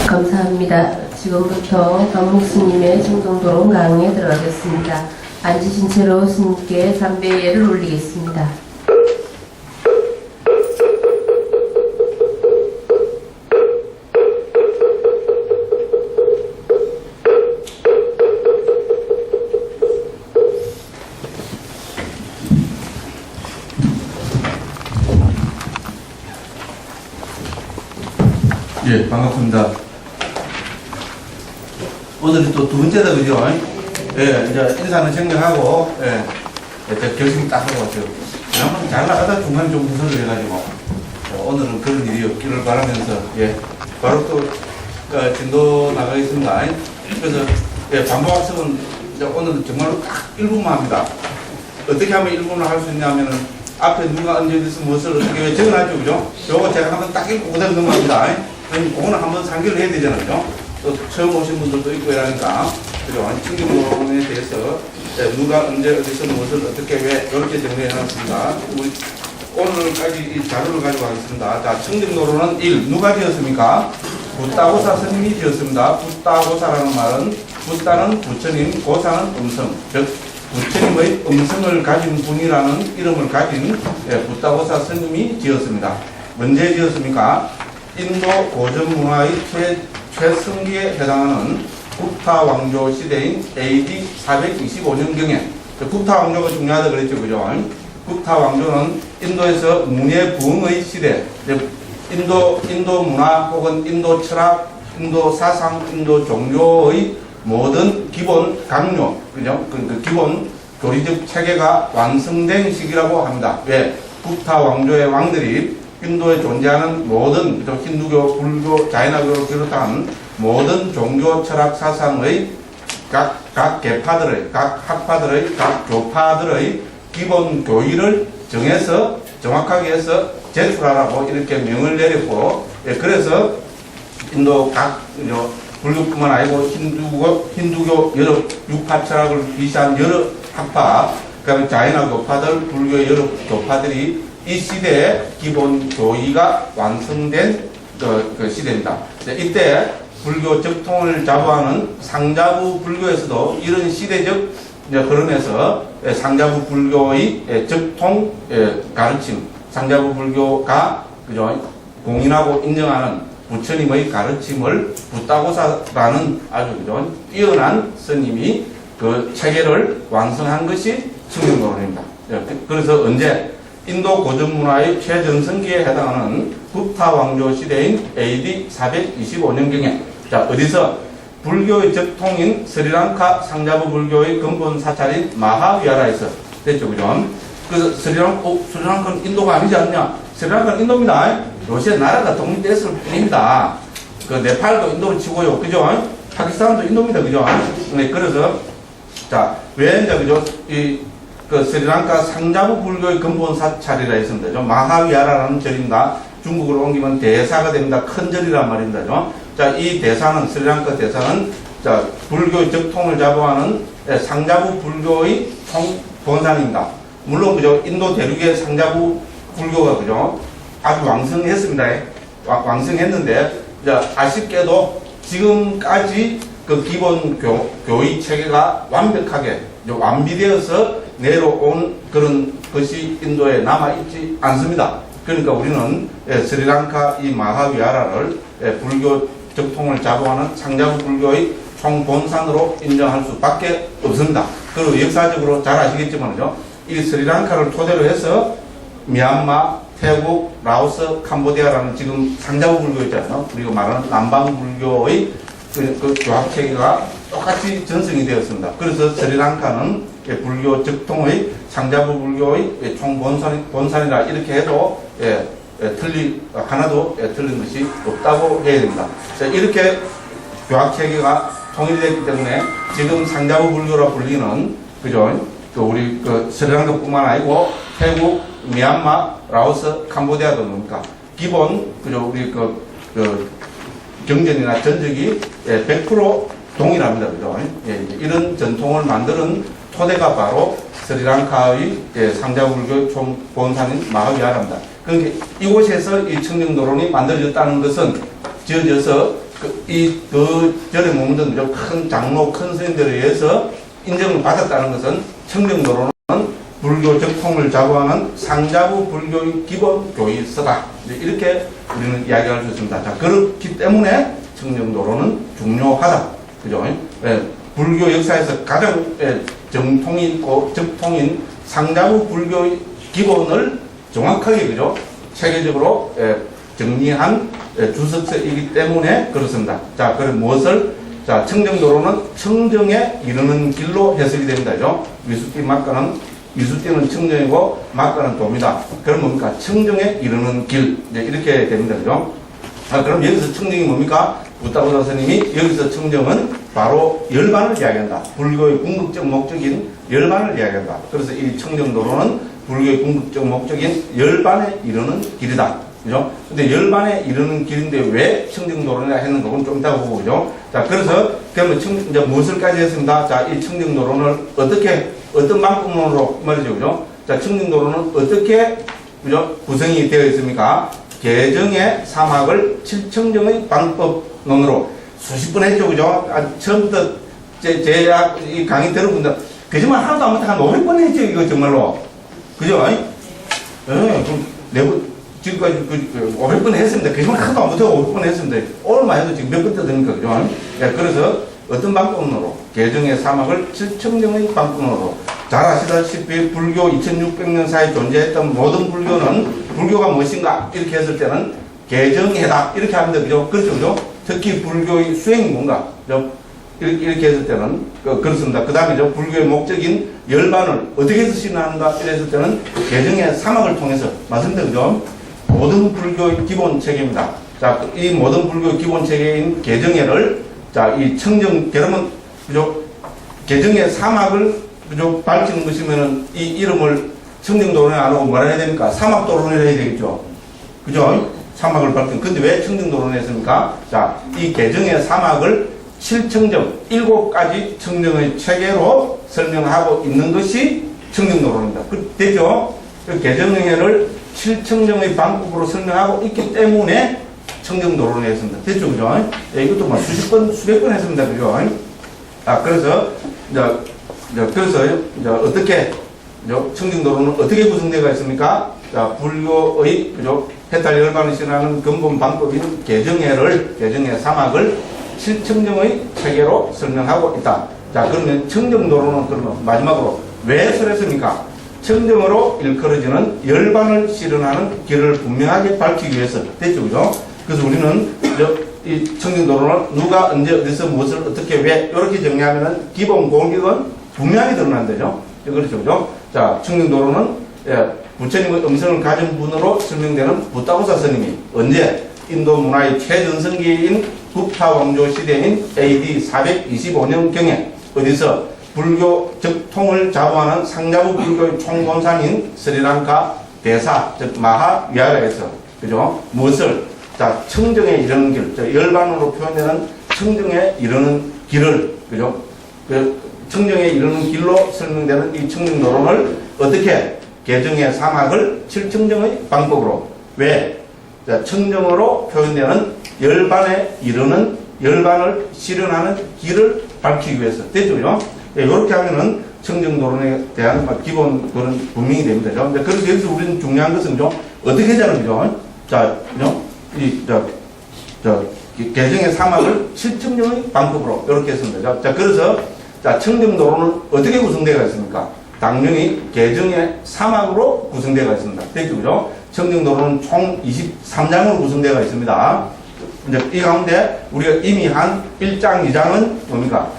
감사합니다. 지금부터 강목 스님의 청정도론 강의에 들어가겠습니다. 앉으신 채로 스님께 삼배예를 올리겠습니다. 예, 반갑습니다. 오늘이 또 두 번째다, 그죠? 예, 이제 인사는 정리하고, 예, 이제 결심 딱 하고 왔어요. 그나마 잘 나가다 중간에 좀 무서워 해가지고, 오늘은 그런 일이 없기를 바라면서, 예, 바로 또, 진도 나가겠습니다. 그래서, 예, 반복학습은 이제 오늘은 정말로 딱 1분만 합니다. 어떻게 하면 1분을 할 수 있냐면은, 앞에 누가 언제 어디서 무엇을 어떻게 적어놨죠, 그죠? 요거 제가 한번 딱 읽고 그대로 넘어갑니다. 그럼 그거는 한번 상기를 해야 되잖아요, 그죠? 또 처음 오신 분들도 있고 이러니까, 그죠? 청정도론에 대해서 누가 언제 어디서 무엇을 어떻게 왜 이렇게 정리해 놨습니다. 우리 오늘까지 이 자료를 가지고 하겠습니다. 자, 청정도론은 1. 누가 지었습니까? 붓다고사 스님이 지었습니다. 붓다고사라는 말은 붓다는 부처님, 고사는 음성, 즉 부처님의 음성을 가진 분이라는 이름을 가진 붓다고사 스님이 지었습니다. 언제 지었습니까? 인도 고전 문화의 최성기에 해당하는 국타 왕조 시대인 AD 425년경에, 국타 왕조가 중요하다 그랬죠, 그죠? 국타 왕조는 인도에서 문예 부흥의 시대, 인도 문화 혹은 인도 철학, 인도 사상, 인도 종교의 모든 기본 강요, 그죠? 그 기본 교리적 체계가 완성된 시기라고 합니다. 왜? 국타 왕조의 왕들이 인도에 존재하는 모든 힌두교, 불교, 자이나교를 비롯한 모든 종교 철학 사상의 각 계파들의, 각 학파들의, 각 교파들의 기본 교의를 정해서 정확하게 해서 제출하라고 이렇게 명을 내렸고, 예, 그래서 인도 각 불교뿐만 아니고 힌두교 여러 육파 철학을 비시한 여러 학파, 그다음에 자이나 교파들, 불교의 여러 교파들이 이 시대의 기본 교의가 완성된 그 시대입니다. 이때 불교 적통을 자부하는 상자부 불교에서도 이런 시대적 흐름에서 상자부 불교의 적통 가르침, 상자부 불교가 그죠? 공인하고 인정하는 부처님의 가르침을 붓다고사라는 아주 그죠? 뛰어난 스님이 그 체계를 완성한 것이 청정도론입니다. 그래서 언제 인도 고전문화의 최전성기에 해당하는 붓타 왕조 시대인 AD 425년경에, 자, 어디서 불교의 적통인 스리랑카 상자부 불교의 근본 사찰인 마하위하라에서 됐죠, 그죠? 그래서 스리랑카는 인도가 아니지 않냐? 스리랑카는 인도입니다. 요새 나라가 독립됐을 뿐입니다. 그 네팔도 인도를 치고요, 그죠? 파키스탄도 인도입니다, 그죠? 네, 그래서 자, 왜 이제 그죠? 그 스리랑카 상자부 불교의 근본 사찰이라 했습니다. 좀 마하위하라라는 절입니다. 중국으로 옮기면 대사가 됩니다. 큰 절이란 말입니다. 좀. 자, 이 대사는, 스리랑카 대사는, 자, 불교의 적통을 자부하는 상자부 불교의 본산입니다. 물론, 그죠, 인도 대륙의 상자부 불교가, 그죠, 아주 왕성했습니다. 왕성했는데, 자, 아쉽게도 지금까지 그 기본 교의 체계가 완벽하게, 완비되어서 내려온 그런 것이 인도에 남아있지 않습니다. 그러니까 우리는 스리랑카 이 마하위하라를 불교 적통을 자부하는 상자부 불교의 총본산으로 인정할 수밖에 없습니다. 그리고 역사적으로 잘 아시겠지만요, 이 스리랑카를 토대로 해서 미얀마, 태국, 라오스, 캄보디아라는 지금 상자부 불교 있잖아요. 우리가 말하는 남방 불교의 그 교합체계가 똑같이 전승이 되었습니다. 그래서 스리랑카는 불교 적통의 상자부 불교의 총본산이라 이렇게 해도 하나도 틀린 것이 없다고 해야 됩니다. 자, 이렇게 교합체계가 통일됐기 때문에 지금 상자부 불교라 불리는, 그죠? 우리 스리랑카뿐만 아니고 태국, 미얀마, 라오스, 캄보디아도 뭡니까? 기본, 그죠? 우리 경전이나 전적이 100% 동일합니다. 그죠? 이런 전통을 만드는 토대가 바로 스리랑카의 상자불교 총본산인 마하위하라입니다. 그러니까 이곳에서 이 청정도론이 만들어졌다는 것은 지어져서 그 전에 머물던 그죠? 큰 장로, 큰 스님들에 의해서 인정을 받았다는 것은 청정도로는 불교 정통을 자부하는 상자부 불교의 기본 교의서다. 이렇게 우리는 이야기할 수 있습니다. 자, 그렇기 때문에 청정도로는 중요하다. 그죠? 예, 불교 역사에서 가장 정통이 있고 정통인 상자부 불교의 기본을 정확하게 그죠? 체계적으로 정리한 주석서이기 때문에 그렇습니다. 자, 그럼 무엇을? 자, 청정도로는 청정에 이르는 길로 해석이 됩니다. 그죠? 위수띠 막가는, 위수띠는 청정이고 막가는 도입니다. 그럼 뭡니까? 청정에 이르는 길. 이제 이렇게 됩니다. 그죠? 아, 그럼 여기서 청정이 뭡니까? 부타보다 스님이 여기서 청정은 바로 열반을 이야기한다. 불교의 궁극적 목적인 열반을 이야기한다. 그래서 이 청정도로는 불교의 궁극적 목적인 열반에 이르는 길이다. 그죠? 근데 열반에 이르는 길인데 왜 청정도로냐 했는 거는 좀 이따 보고, 그죠? 자, 그래서, 그러면 이제 무엇을까지 했습니다? 자, 이 청정도로는 어떻게, 어떤 방법론으로 말이죠, 그죠? 자, 청정도로는 어떻게, 그죠? 구성이 되어 있습니까? 개정의 사막을 칠청정의 방법론으로 수십 번 했죠, 그죠? 아, 처음부터 이 강의 들어본다. 거짓말 하나도 안 못해 한 500번 했죠, 이거 정말로. 그죠? 그럼 지금까지 500번 했습니다. 거짓말 하나도 안 못하고 500번 했습니다. 오늘만 해도 지금 몇 번 떠드니까, 그죠? 그래서 어떤 방법론으로? 개정의 사막을 칠청정의 방법론으로. 잘 아시다시피 불교 2600년 사이에 존재했던 모든 불교는 불교가 무엇인가 이렇게 했을 때는 개정해다 이렇게 합니다. 그죠? 그렇죠, 그죠? 특히 불교의 수행이 뭔가, 그죠? 이렇게 했을 때는 그렇습니다. 그 다음에 불교의 목적인 열반을 어떻게 해서 신앙한가 이랬을 때는 개정의 사막을 통해서 말씀드리죠. 모든 불교의 기본 체계입니다. 자, 이 모든 불교의 기본 체계인 개정회를 자, 이 청정, 그러면 그죠? 개정의 사막을 그죠? 밝히는 것이면은 이 이름을 청정도론에 안 하고 뭐라 해야 됩니까? 사막도론을 해야 되겠죠. 그죠? 사막을 밝히는. 근데 왜 청정도론을 했습니까? 자, 이 개정의 사막을 7청정, 7가지 청정의 체계로 설명하고 있는 것이 청정도론입니다. 됐죠? 그 개정회를 7청정의 방법으로 설명하고 있기 때문에 청정도론을 했습니다. 됐죠? 그죠? 이것도 뭐 수십 번, 수백 번 했습니다. 그죠? 아, 그래서, 그래서 어떻게 청정도로는 어떻게 구성되어 있습니까? 자, 불교의 그죠? 해탈 열반을 실현하는 근본 방법인 개정의 사막을 7청정의 체계로 설명하고 있다. 자, 그러면 청정도로는 그러면 마지막으로 왜 설했습니까? 청정으로 일컬어지는 열반을 실현하는 길을 분명하게 밝히기 위해서. 됐죠, 그죠? 그래서 우리는 이 청정도로는 누가 언제 어디서 무엇을 어떻게 왜 이렇게 정리하면은 기본 공격은 분명히 드러난다죠. 그렇죠, 그죠? 자, 청정도로는 부처님의 음성을 가진 분으로 설명되는 부타보사 스님이 언제 인도 문화의 최전성기인 국타 왕조 시대인 AD 425년경에 어디서 불교 적통을 자부하는 상자부 불교의 총본산인 스리랑카 대사, 즉 마하위하라에서 그죠? 무엇을 자, 청정에 이르는 길, 열반으로 표현되는 청정에 이르는 길을, 그죠? 청정에 이르는 길로 설명되는 이 청정도론을 어떻게 개정의 사막을 7청정의 방법으로 왜? 자, 청정으로 표현되는 열반에 이르는 열반을 실현하는 길을 밝히기 위해서. 됐죠? 그죠? 이렇게 하면은 청정도론에 대한 기본 그런 분명히 됩니다. 그죠? 그래서 여기서 우리는 중요한 것은 좀 어떻게 하자는 거죠? 자, 그죠? 개정의 사막을 7청정의 방법으로 이렇게 했습니다. 자, 그래서 자, 청정도로는 어떻게 구성되어 있습니까? 당연히 개정의 사막으로 구성되어 있습니다. 됐죠, 그죠? 청정도로는 총 23장으로 구성되어 있습니다. 이제 이 가운데 우리가 이미 한 1장, 2장은 뭡니까?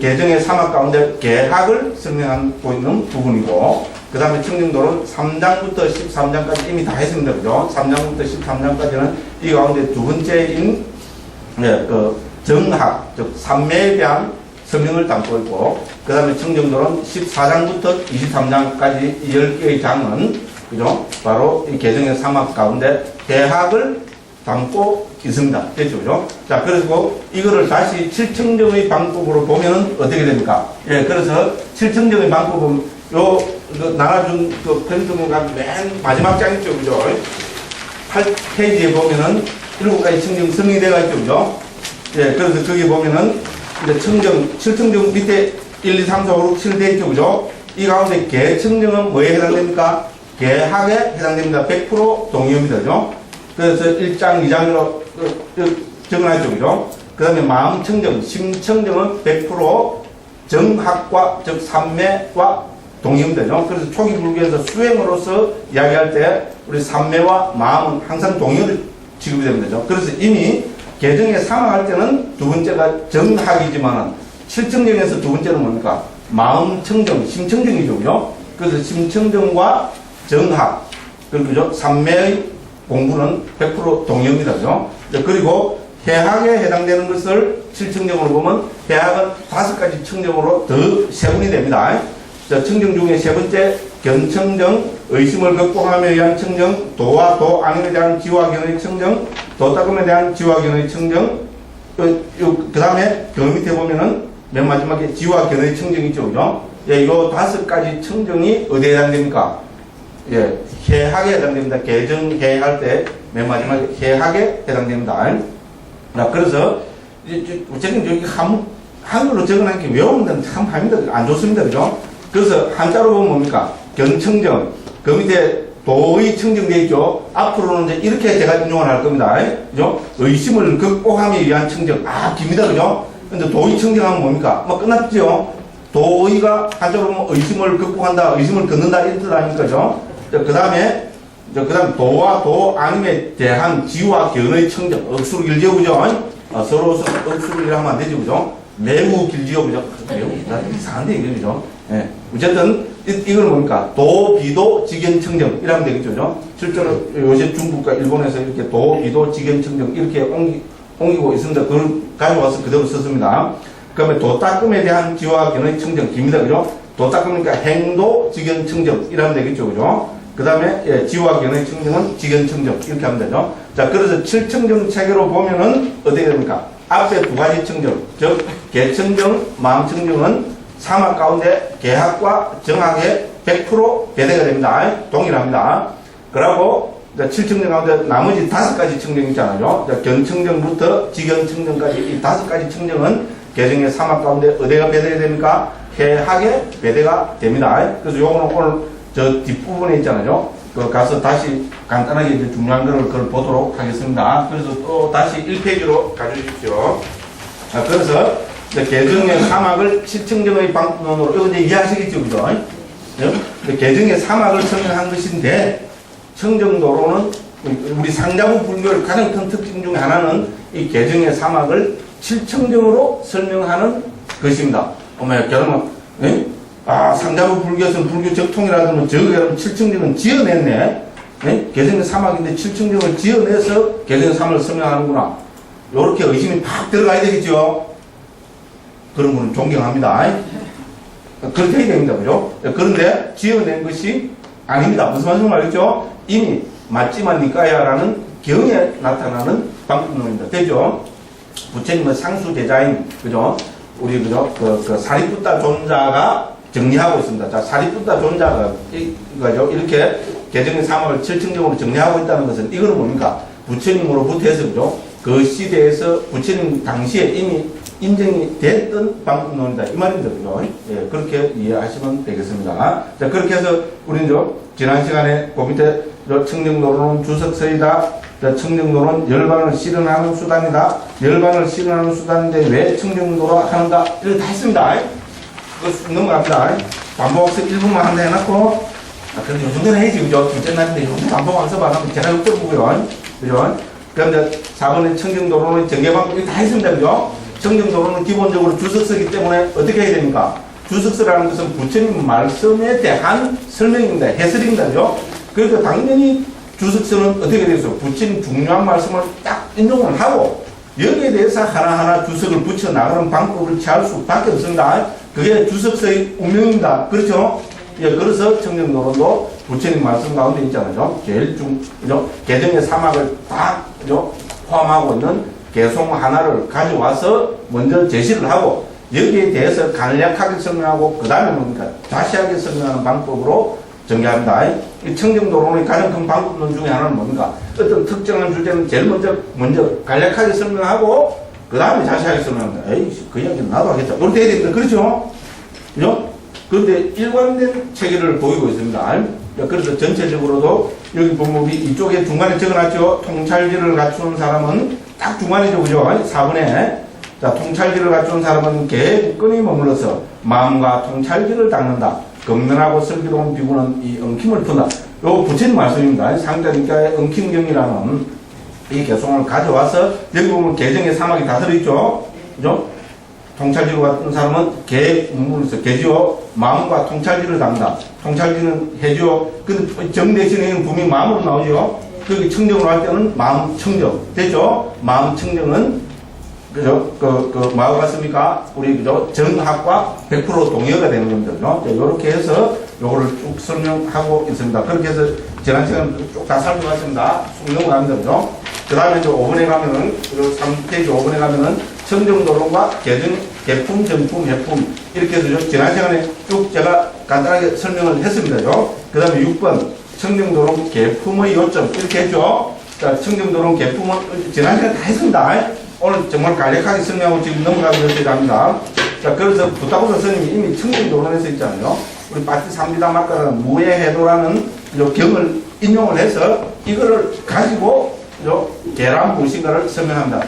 개정의 사막 가운데 개학을 설명하고 있는 부분이고, 그 다음에 청정도로는 3장부터 13장까지 이미 다 했습니다. 그죠? 3장부터 13장까지는 이 가운데 두 번째인, 정학, 즉, 삼매에 대한 설명을 담고 있고, 그 다음에 청정도로는 14장부터 23장까지 10개의 장은, 그죠? 바로 이 개정의 사막 가운데 개학을 담고 있습니다. 됐죠? 그죠? 자, 그리고 이거를 다시 7청정의 방법으로 보면은 어떻게 됩니까? 예, 그래서 7청정의 방법은 나눠준 편집문과 맨 마지막 장 있죠? 그죠? 8페이지에 보면은 7가지 청정 설명이 되어 있죠? 그죠? 예, 그래서 거기 보면은 이제 청정, 7청정 밑에 1, 2, 3, 4, 5, 6, 7 돼 있죠, 그죠? 이 가운데 계청정은 뭐에 해당됩니까? 계학에 해당됩니다. 100% 동의어입니다, 그죠? 그래서 1장, 2장으로 적어놨죠, 그죠? 그 다음에 마음청정, 심청정은 100% 정학과, 즉, 삼매와 동의어입니다, 그죠? 그래서 초기 불교에서 수행으로서 이야기할 때 우리 삼매와 마음은 항상 동의어로 취급이 됩니다, 그죠? 그래서 이미 계정에 사망할 때는 두 번째가 정학이지만은 7청정에서 두 번째는 뭡니까? 마음청정, 심청정이죠, 그죠? 그래서 심청정과 정학, 그죠? 삼매의 공부는 100% 동의어입니다, 그죠? 그리고 해학에 해당되는 것을 7청정으로 보면 해학은 5가지 청정으로 더 세분이 됩니다. 자, 청정 중에 세 번째, 견청정, 의심을 극복하며 위한 청정, 도와 도 아님에 대한 지와 견의 청정, 도닦음에 대한 지와 견의 청정, 그 다음에 그 밑에 보면은 맨 마지막에 지와 견의 청정이 있죠, 그죠? 예, 요 5가지 청정이 어디에 해당됩니까? 예, 해학에 해당됩니다. 개정해할 때 맨 마지막에 해학에 해당됩니다. 자, 그래서 어쨌든 여기 한글로 적어놓은 게 외우는 데는 참 안 좋습니다, 그죠? 그래서 한자로 보면 뭡니까? 견청정, 그 밑에 도의 청정되어 있죠. 앞으로는 이제 이렇게 제가 인용을 할 겁니다. 그죠? 의심을 극복하기 위한 청정. 아, 깁니다. 그죠? 근데 도의 청정하면 뭡니까? 뭐 끝났죠? 도의가 한자로 보면 의심을 극복한다, 의심을 걷는다, 이런 뜻 아닙니까? 그 다음에 도와 도 아님에 대한 지와 견의 청정. 억수로 길죠, 그죠? 서로 억수로 하면 안 되죠, 그죠? 매우 길지요, 그죠? 매우 이상한데, 이게, 그죠? 예. 어쨌든, 이걸 뭡니까? 도, 비도, 직연, 청정. 이러면 되겠죠, 그죠? 실제로 요새 중국과 일본에서 이렇게 도, 비도, 직연, 청정. 이렇게 옮기고 있습니다. 그걸 가져와서 그대로 썼습니다. 그 다음에 도닦음에 대한 지와 견의 청정. 깁니다, 그죠? 도닦음이니까 행도, 직연, 청정. 이러면 되겠죠, 그죠? 그 다음에, 예, 지와 견의 청정은 직연, 청정. 이렇게 하면 되죠. 자, 그래서 7청정 체계로 보면은 어떻게 됩니까? 앞에 2가지 청정, 즉, 계청정, 마음청정은 사막 가운데 계학과 정학의 100% 배대가 됩니다. 동일합니다. 그리고 7청정 가운데 나머지 5가지 청정 있잖아요. 견청정부터 직연청정까지 이 5가지 청정은 계정의 사막 가운데 어디가 배대가 됩니까? 해학의 배대가 됩니다. 그래서 요거는 오늘 저 뒷부분에 있잖아요. 그 가서 다시 간단하게 이제 중요한 거를 그걸 보도록 하겠습니다. 그래서 또 다시 1페이지로 가주십시오. 자, 그래서 계정의 사막을 7청정의 방법론으로 이거 이제 이해하시겠죠, 그죠? 계정의 사막을 설명한 것인데 청정도로는 우리 상자부 불교의 가장 큰 특징 중에 하나는 이 계정의 사막을 7청정으로 설명하는 것입니다. 그러면 아, 상자부 불교에서는 불교 적통이라든지 저거 여러분 7청정은 지어냈네. 계정의 사막인데 7청정을 지어내서 계정의 사막을 설명하는구나. 요렇게 의심이 팍 들어가야 되겠죠. 그런 분은 존경합니다. 그렇게 해야 됩니다. 그죠? 그런데 지어낸 것이 아닙니다. 무슨 말인지 알겠죠? 이미 맞지만 니까야라는 경에 나타나는 방법론입니다. 되죠? 부처님은 상수제자인, 그죠? 우리, 그죠? 그 사리푸타 존자가 정리하고 있습니다. 자, 사리푸타 존자가, 이거죠? 이렇게 계정의 사막을 7청정으로 정리하고 있다는 것은 이거는 뭡니까? 부처님으로부터 해서, 그죠? 그 시대에서 부처님 당시에 이미 인정이 됐던 방법론이다. 이 말입니다. 그죠? 예, 그렇게 이해하시면 되겠습니다. 자, 그렇게 해서 우리는 지난 시간에 그 밑에 청정노론은 주석서이다. 청정노론 열반을 실현하는 수단이다. 열반을 실현하는 수단인데 왜 청정노로 하는가? 이런 다 했습니다. 그거 넘어갑니다. 반복학습 1분만 한다 해놨고, 그래도 요 정도는 해야지, 그죠? 둘째 날인데 요 정도 반복 안 써봐. 제가 욕해보고요. 그죠? 그런데 4번에 청정도로는 전개방법이 다 했습니다. 그죠? 청정도로는 기본적으로 주석서이기 때문에 어떻게 해야 됩니까? 주석서라는 것은 부처님 말씀에 대한 설명입니다. 해설입니다. 그죠? 그러니까 당연히 주석서는 어떻게 되겠어요? 부처님 중요한 말씀을 딱 인용을 하고 여기에 대해서 하나하나 주석을 붙여 나가는 방법을 취할 수밖에 없습니다. 그게 주석서의 운명입니다. 그렇죠? 예, 그래서 청정도론도 부처님 말씀 가운데 있잖아요. 제일 그죠? 계정의 사막을 다, 그죠? 포함하고 있는 개송 하나를 가져와서 먼저 제시를 하고 여기에 대해서 간략하게 설명하고 그 다음에 뭡니까? 자세하게 설명하는 방법으로 전개합니다. 이 청정도론의 가장 큰 방법론 중에 하나는 뭡니까? 어떤 특정한 주제는 제일 먼저 간략하게 설명하고 그 다음에 자세하겠으면, 에이, 그 이야기는 나도 하겠다. 이렇게 해야 됩니다. 그렇죠? 그죠? 그런데 일관된 체계를 보이고 있습니다. 그래서 전체적으로도 여기 법목이 이쪽에 중간에 적어놨죠. 통찰지를 갖추는 사람은 딱 중간이죠. 그죠? 4분에. 자, 통찰지를 갖춘 사람은 개끈히 머물러서 마음과 통찰지를 닦는다. 검면하고 슬기로운 비구는 이 엉킴을 푼다. 요 부처님 말씀입니다. 상자니까의 엉킴경이라는 이 개송을 가져와서 여기 보면 개정의 사막이 다 들어있죠. 그죠? 통찰지로 같은 사람은 머물러서 개지요. 마음과 통찰지를 닦는다. 통찰지는 해지요. 근데 정 대신에는 분명히 마음으로 나오죠. 거기 청정으로 할 때는 마음 청정. 됐죠? 마음 청정은 그죠? 뭐하고 같습니까? 우리, 그죠? 정학과 100% 동의어가 되는 겁니다. 그죠? 이렇게 해서 요거를 쭉 설명하고 있습니다. 그렇게 해서 지난 시간 쭉 다 살펴봤습니다. 쭉 넘어갑니다. 그죠? 그 다음에 이제 5번에 가면은, 3페이지 5번에 가면은, 청정도론과 개품, 정품, 해품. 이렇게 해서 지난 시간에 쭉 제가 간단하게 설명을 했습니다. 그죠? 그 다음에 6번, 청정도론 개품의 요점. 이렇게 했죠? 자, 청정도론 개품은 지난 시간에 다 했습니다. 오늘 정말 간략하게 설명하고 지금 넘어가도록 합니다. 자, 그래서 부타고사 스님이 이미 청정도론에서 있잖아요. 우리 파티 삼비다마카라는 무예해도라는 경을 인용을 해서 이거를 가지고 계란무신가를 설명합니다.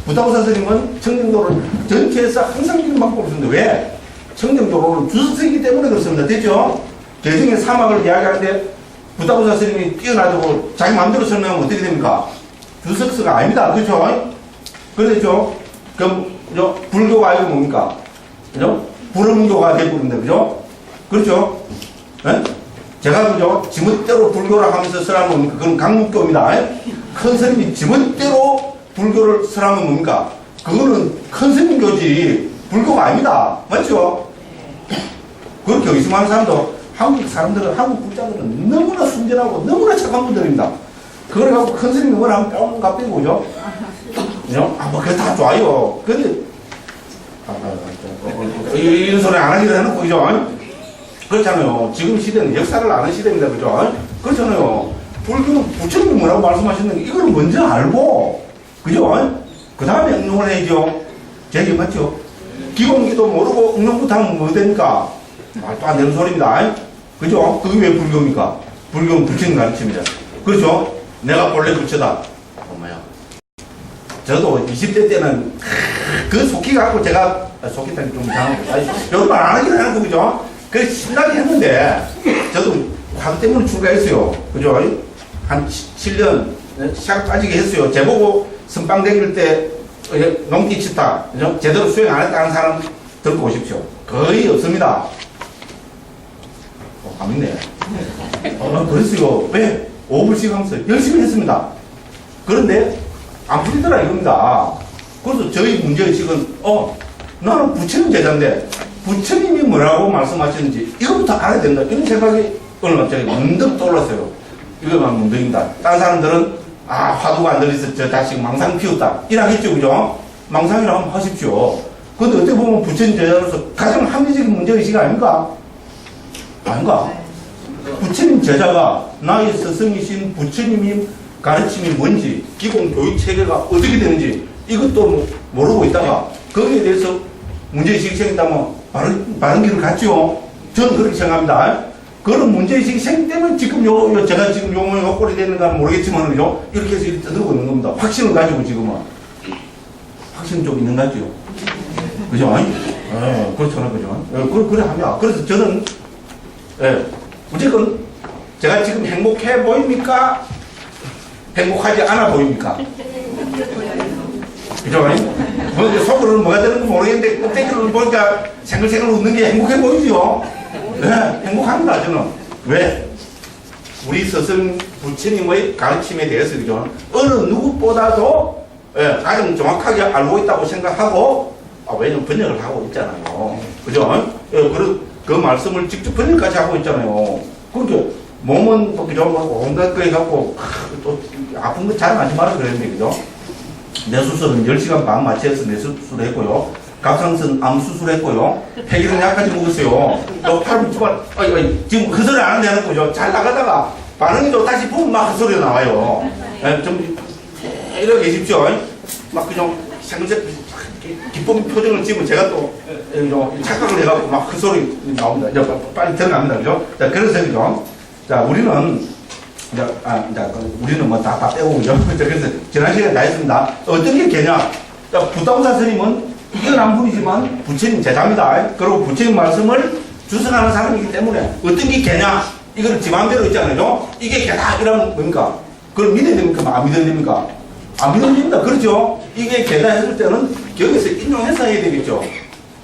부타고사 스님은 청정도론 전체에서 항상 이런 방법을 쓰는데 왜? 청정도론은 주석이기 때문에 그렇습니다. 됐죠? 개정의 사막을 이야기하는데 부타고사 스님이 뛰어나고 자기 마음대로 설명하면 어떻게 됩니까? 주석서가 아닙니다. 그렇죠? 그렇죠? 그럼, 그죠? 불교가 아니고 뭡니까? 그죠? 불음교가 되버린다. 그죠? 그렇죠? 네? 제가, 그죠? 지멋대로 불교를 하면서 설하면 뭡니까? 그건 강목교입니다. 큰 스님이 지멋대로 불교를 설하면 뭡니까? 그거는 큰 스님 교지. 불교가 아닙니다. 맞죠? 그렇게 의심하는 사람도 한국 사람들은, 한국 국자들은 너무나 순전하고 너무나 착한 분들입니다. 그걸 갖고 큰 스님이 뭘 하면 뿅 갚이고, 그죠? 뭐, 그게 다 좋아요. 근데, 이런 소리 안 하기로 해놓고, 그죠? 그렇잖아요. 지금 시대는 역사를 아는 시대입니다. 그죠? 그렇잖아요. 불교는 부처님이 뭐라고 말씀하셨는데, 이걸 먼저 알고, 그죠? 그 다음에 응용을 해야죠. 제 얘기 맞죠? 기본기도 모르고 응용부터 하면 뭐 됩니까? 말도 안 되는 소리입니다. 그죠? 그게 왜 불교입니까? 불교는 부처님 가르칩니다. 그렇죠? 내가 본래 부처다. 엄마야. 저도 20대 때는 그 속기 갖고 제가 속기다니 좀 이상하고 여러 말 안 하긴 하는 거 그죠? 그래 신나게 했는데 저도 화두 때문에 출가했어요. 그죠? 한 7년 시작 빠지게 했어요. 제보고 선빵 댕길 때 농기 치타 그죠? 제대로 수행 안 했다는 사람 들고 오십시오. 거의 없습니다. 재밌네. 그랬어요. 왜? 5불씩 하면서 열심히 했습니다. 그런데 안 풀리더라 이겁니다. 그래서 저희 문제의식은 나는 부처님 제자인데 부처님이 뭐라고 말씀하셨는지 이것부터 알아야 된다. 이런 생각이 오늘 갑자기 문득 떠올랐어요. 이거만 문득입니다. 다른 사람들은 화두가 안 들려서 저 자식 망상 피웠다. 이라겠죠. 그죠? 망상이라고 한번 하십시오. 근데 어떻게 보면 부처님 제자로서 가장 합리적인 문제의식 아닙니까? 아닌가? 부처님 제자가 나의 스승이신 부처님이 가르침이 뭔지 기본 교육 체계가 어떻게 되는지 이것도 모르고 있다가 거기에 대해서 문제의식이 생긴다면 바른 길을 갔죠. 저는 그렇게 생각합니다. 그런 문제의식이 생기 때문에 지금 제가 지금 요 꼴이 되는가 모르겠지만 그죠? 이렇게 해서 이렇게 떠들고 있는 겁니다. 확신을 가지고 지금은 확신 좀 있는 것 같죠. 그죠? 그렇잖아요. 그죠? 그래 합니다. 그래서 저는 무조건 제가 지금 행복해 보입니까? 행복하지 않아 보입니까? 그죠? 뭐 속으로는 뭐가 되는지 모르겠는데 껍데기를 보니까 생글생글 웃는 게 행복해 보이죠? 네, 행복합니다 저는. 왜? 우리 스승 부처님의 가르침에 대해서 그죠? 어느 누구보다도 가장 정확하게 알고 있다고 생각하고 왜냐면 번역을 하고 있잖아요. 그죠? 그 말씀을 직접 번역까지 하고 있잖아요. 그러니까 몸은 그죠? 온갖 거 해갖고 또 아픈 거 자랑하지 마라 그랬는데 그죠? 내 수술은 10시간 반 마취해서 내 수술을 했고요. 갑상선 암 수술했고요. 폐기는 약까지 먹었어요. 팔 밑만 지금 그 소리 안 한다는 거죠. 잘 나가다가 반응이 좋다 싶으면 막 그 소리가 나와요. 좀 이러고 계십시오. 막 그냥 생색 기쁜 표정을 지으면 제가 또 착각을 해갖고 막 큰 소리 나옵니다. 이제 빨리 들어갑니다. 그죠? 자, 그래서 그죠? 자, 우리는 이제 우리는 뭐 다 빼고 그죠? 그래서 지난 시간에 다 했습니다. 어떤 게 개냐? 자, 부다우사 스님은 이겨난 분이지만 부처님 제자입니다. 그리고 부처님 말씀을 주석하는 사람이기 때문에 어떤 게 개냐? 이걸 지 마음대로 있잖아요. 이게 개다 이러면 뭡니까? 그걸 믿어야 됩니까? 안 믿어야 됩니까? 안 믿어야 됩니다. 그렇죠? 이게 개다 했을 때는 여기서 인용해서 해야 되겠죠.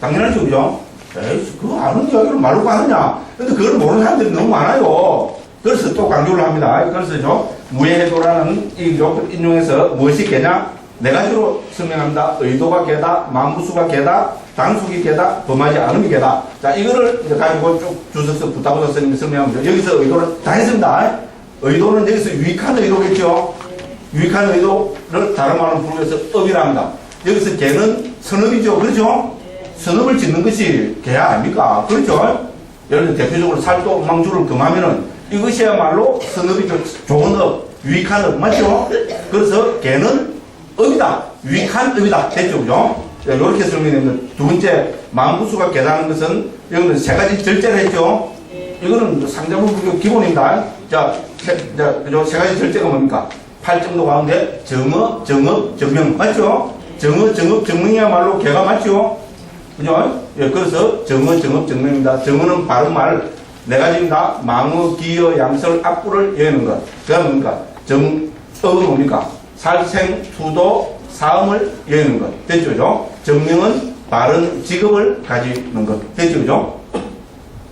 당연하죠. 그죠? 에이, 그거 아는 이야기를 말로 하느냐? 근데 그걸 모르는 사람들이 너무 많아요. 그래서 또 강조를 합니다. 그래서 무예해도라는 이 인용해서 무엇이 개냐? 네 가지로 설명합니다. 의도가 개다, 만부수가 개다, 단속이 개다, 범하지 않음이 개다. 자, 이거를 이제 가지고 쭉 주석서 부타고사 스님이 설명합니다. 여기서 의도를 다 했습니다. 의도는 여기서 유익한 의도겠죠. 유익한 의도를 다른 말로 부르면서 업이라 합니다. 여기서 개는 선업이죠. 그렇죠? 선업을 짓는 것이 개야 아닙니까? 그렇죠? 예를 들어 대표적으로 살도 망주를 금하면은 이것이야말로 선업이 좋은 업, 유익한 업, 맞죠? 그래서 개는 업이다. 유익한 업이다. 됐죠? 그죠? 이렇게 설명됩니다. 두 번째, 만부수가 개다는 것은, 여기는 세 가지 절제를 했죠? 이거는 상자부 기본입니다. 자, 그죠? 세 가지 절제가 뭡니까? 8정도 가운데 정어, 정업, 정명. 맞죠? 정어, 정업, 정명이야말로 개가 맞죠? 그죠? 예, 그래서 정어, 정업, 정명입니다. 정어는 바른 말, 네 가지입니다. 망어, 기어, 양설, 악구를 여는 것. 그 다음 뭡니까? 정업은 뭡니까? 살생, 투도, 사음을 여는 것. 됐죠? 그죠? 정명은 바른 직업을 가지는 것. 됐죠? 그죠?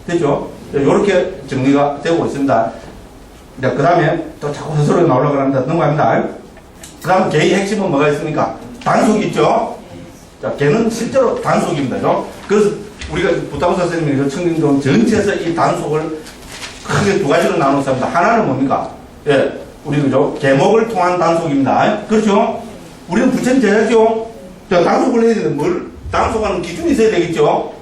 됐죠? 이렇게 정리가 되고 있습니다. 그 다음에 또 자꾸 스스로 나오려고 합니다. 넘어갑니다. 그 다음 개의 핵심은 뭐가 있습니까? 단속이 있죠? 자, 개는 실제로 단속입니다. 그죠? 그래서 우리가 부타고사 선생님이 청림동 전체에서 이 단속을 크게 두 가지로 나눠서 합니다. 하나는 뭡니까? 예, 우리 그죠? 계목을 통한 단속입니다. 그렇죠? 우리는 부처님 제자죠? 자, 단속을 해야 되는데 뭘 단속하는 기준이 있어야 되겠죠?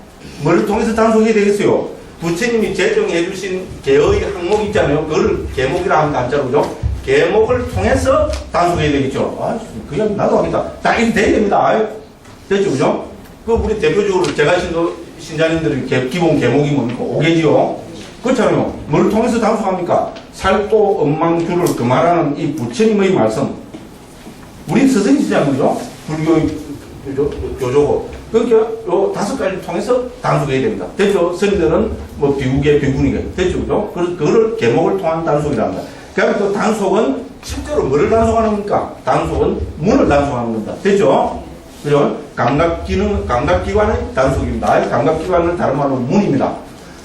뭘 통해서 단속해야 되겠어요? 부처님이 제정해 주신 계의 항목 있잖아요. 그걸 계목이라 합니다. 한자로 그죠? 계목을 통해서 단속해야 되겠죠. 아, 그 이야기 나도 하겠다. 다 이렇게 돼야 됩니다. 됐죠? 그죠? 그 우리 대표적으로 제가 신자님들이 기본 계목이 뭡니까? 5개지요. 그렇잖아요. 뭘 통해서 단속합니까? 살도 엉망주를 금하라는 이 부처님의 말씀. 우리 스승이시잖아요. 그죠? 불교의 교조고. 그러니까 요 5가지를 통해서 단속해야 됩니다. 됐죠? 스님들은 뭐 비구계, 비구니계. 됐죠? 그죠? 그래서 그거를 계목을 통한 단속이라 합니다. 그러면 또 단속은 실제로 뭐를 단속하는 겁니까? 단속은 문을 단속하는 겁니다. 됐죠? 그죠? 감각기관의 단속입니다. 감각기관은 다른 말로 문입니다.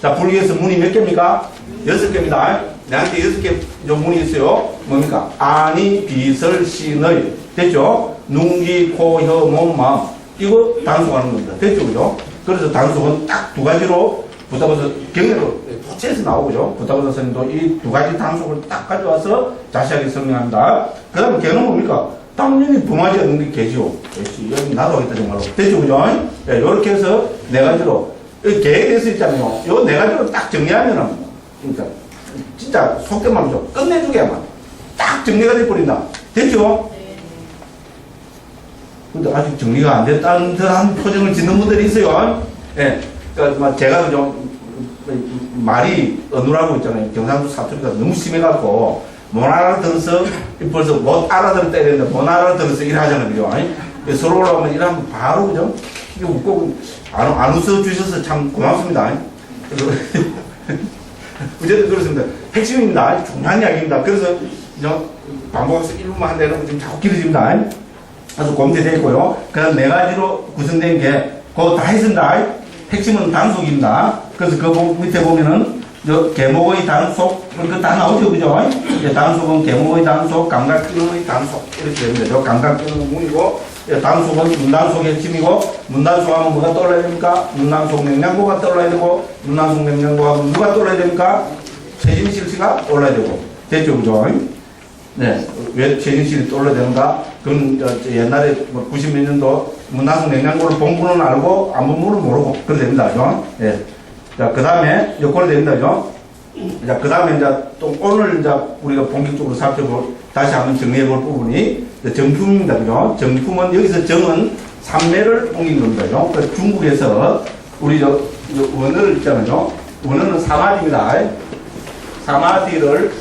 자, 불교에서 문이 몇 개입니까? 6개입니다. 내한테 6개 문이 있어요. 뭡니까? 아니, 비설, 신의. 됐죠? 눈기, 코, 혀, 몸, 마음. 이거 단속하는 겁니다. 됐죠? 그죠? 그래서 단속은 딱 두 가지로 부타고사 경례로 부채에서 나오고죠. 부타고사 스님도 이 두 가지 단속을 딱 가져와서 자세하게 설명합니다. 그 다음에 개는 뭡니까? 당연히 범하지 않는 게 개지요. 여기 나도 하겠다, 정말로. 됐죠? 그죠? 네, 이렇게 해서 네 가지로. 개에 대해서 있잖아요. 요 네 가지로 딱 정리하면은, 그러니까, 진짜 속된 말이죠. 끝내주게만. 딱 정리가 돼버린다. 됐죠? 근데 아직 정리가 안 됐다는 듯한 표정을 짓는 분들이 있어요. 예. 그러니까 제가 좀 말이 어눌하고 있잖아요. 경상도 사투리가 너무 심해갖고 못 알아들어서 벌써 못 알아들을 때 되는데 못 알아들어서 일하잖아요. 그죠? 서로 올라오면 일하면 바로 그죠? 이게 웃고 안 웃어주셔서 참 고맙습니다. 어쨌든 그렇습니다. 핵심입니다. 중요한 이야기입니다. 그래서 반복해서 1분만 한다는 거 지금 자꾸 길어집니다. 그래서 공개되어 있고요. 그다음 네 가지로 구성된 게 그거 다 했습니다. 핵심은 단속입니다. 그래서 그 밑에 보면은 계목의 단속 그거 다 나오죠, 그죠? 단속은 계목의 단속, 감각기능의 단속 이렇게 됩니다. 감각기능은 문이고 단속은 문단속의 핵심이고 문단속하면 뭐가 떠올라야 됩니까? 문단속 냉장고가 떠올라야 되고 문단속 냉장고하면 누가 떠올라야 됩니까? 최진실 씨가 떠올라야 되고 됐죠, 그죠? 네, 왜 최진실이 떠올라야 되는가? 그건 옛날에 뭐 90몇 년도 문단속 냉장고를 본 분은 알고 안 본 분은 모르고 그래 됩니다. 그죠? 예. 자, 그 다음에 요거로 됩니다. 그죠? 자, 그 다음에 이제 또 오늘 이제 우리가 본격적으로 살펴볼 다시 한번 정리해 볼 부분이 정품입니다. 그죠? 정품은 여기서 정은 삼매를 옮긴 겁니다. 그죠? 그래서 중국에서 우리 원어를 있잖아요. 원어는 사마디입니다. 사마디를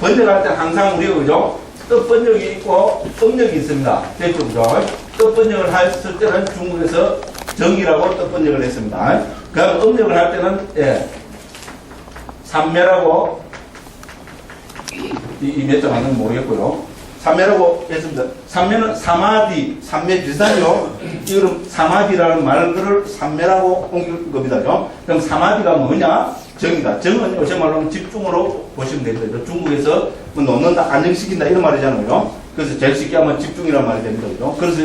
번역할 때 항상 우리가 그죠? 뜻 번역이 있고 음력이 있습니다. 됐죠? 그죠? 뜻 번역을 했을 때는 중국에서 정이라고 뜻 번역을 했습니다. 그럼 음력을 할 때는 예, 삼매라고 이 몇 장 하는지 모르겠고요. 삼매라고 했습니다. 삼매는 사마디, 삼매 비슷하죠? 이거는 사마디라는 말을 삼매라고 옮길 겁니다. 그럼 사마디가 뭐냐? 정이다. 정은 요새 말로는 집중으로 보시면 됩니다. 중국에서 뭐 놓는다, 안정시킨다 이런 말이잖아요. 그래서 제일 쉽게 하면 집중이라는 말이 됩니다. 그래서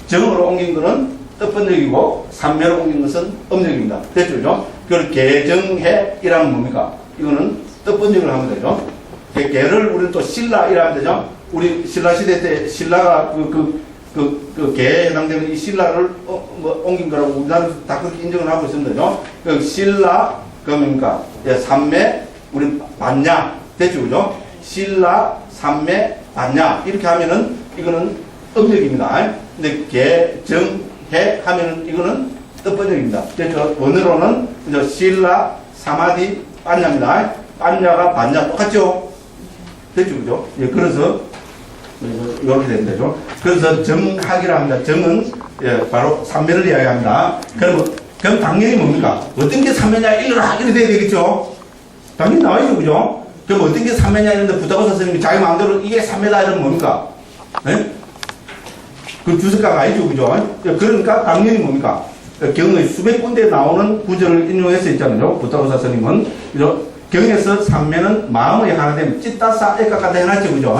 정으로 옮긴 거는 뜻번역이고 삼매로 옮긴 것은 음력입니다. 됐죠? 그죠? 그걸 개정해이라는 뭡니까? 이거는 뜻번역을 하면 되죠. 개를 우리는 또 신라이라 하면 되죠. 우리 신라 시대 때 신라가 개에 해당되는 이 신라를 옮긴 거라고 우리나라에서 다 그렇게 인정을 하고 있습니다. 그 신라, 그러니까 예, 삼매, 우리 반야 됐죠, 그죠? 신라, 삼매, 반야 이렇게 하면은 이거는 음력입니다. 근데 개, 정, 해 하면은 이거는 뜻번역입니다. 됐죠? 원어로는 이제 신라, 사마디, 반야입니다. 반야가 반야 똑같죠? 됐죠, 그죠? 예, 그래서 이렇게 되는 거죠. 그래서 정학이라 합니다. 정은 예, 바로 삼매를 이야기합니다. 그럼 당연히 뭡니까? 어떤 게 삼매냐 이러라 이렇게 돼야 되겠죠. 당연히 나와있죠, 그죠? 그럼 어떤 게 삼매냐 이런데 부타고 선생님이 자기 마음대로 이게 삼매다 이러면 뭡니까? 예? 그 주석가가 아니죠, 그죠? 그러니까 당연히 뭡니까? 경의 수백 군데 나오는 구절을 인용해서 있잖아요. 부타고 선생님은 그죠? 경에서 삼매는 마음의 하나됨, 찌따싸 애까까다 해놨죠, 그죠?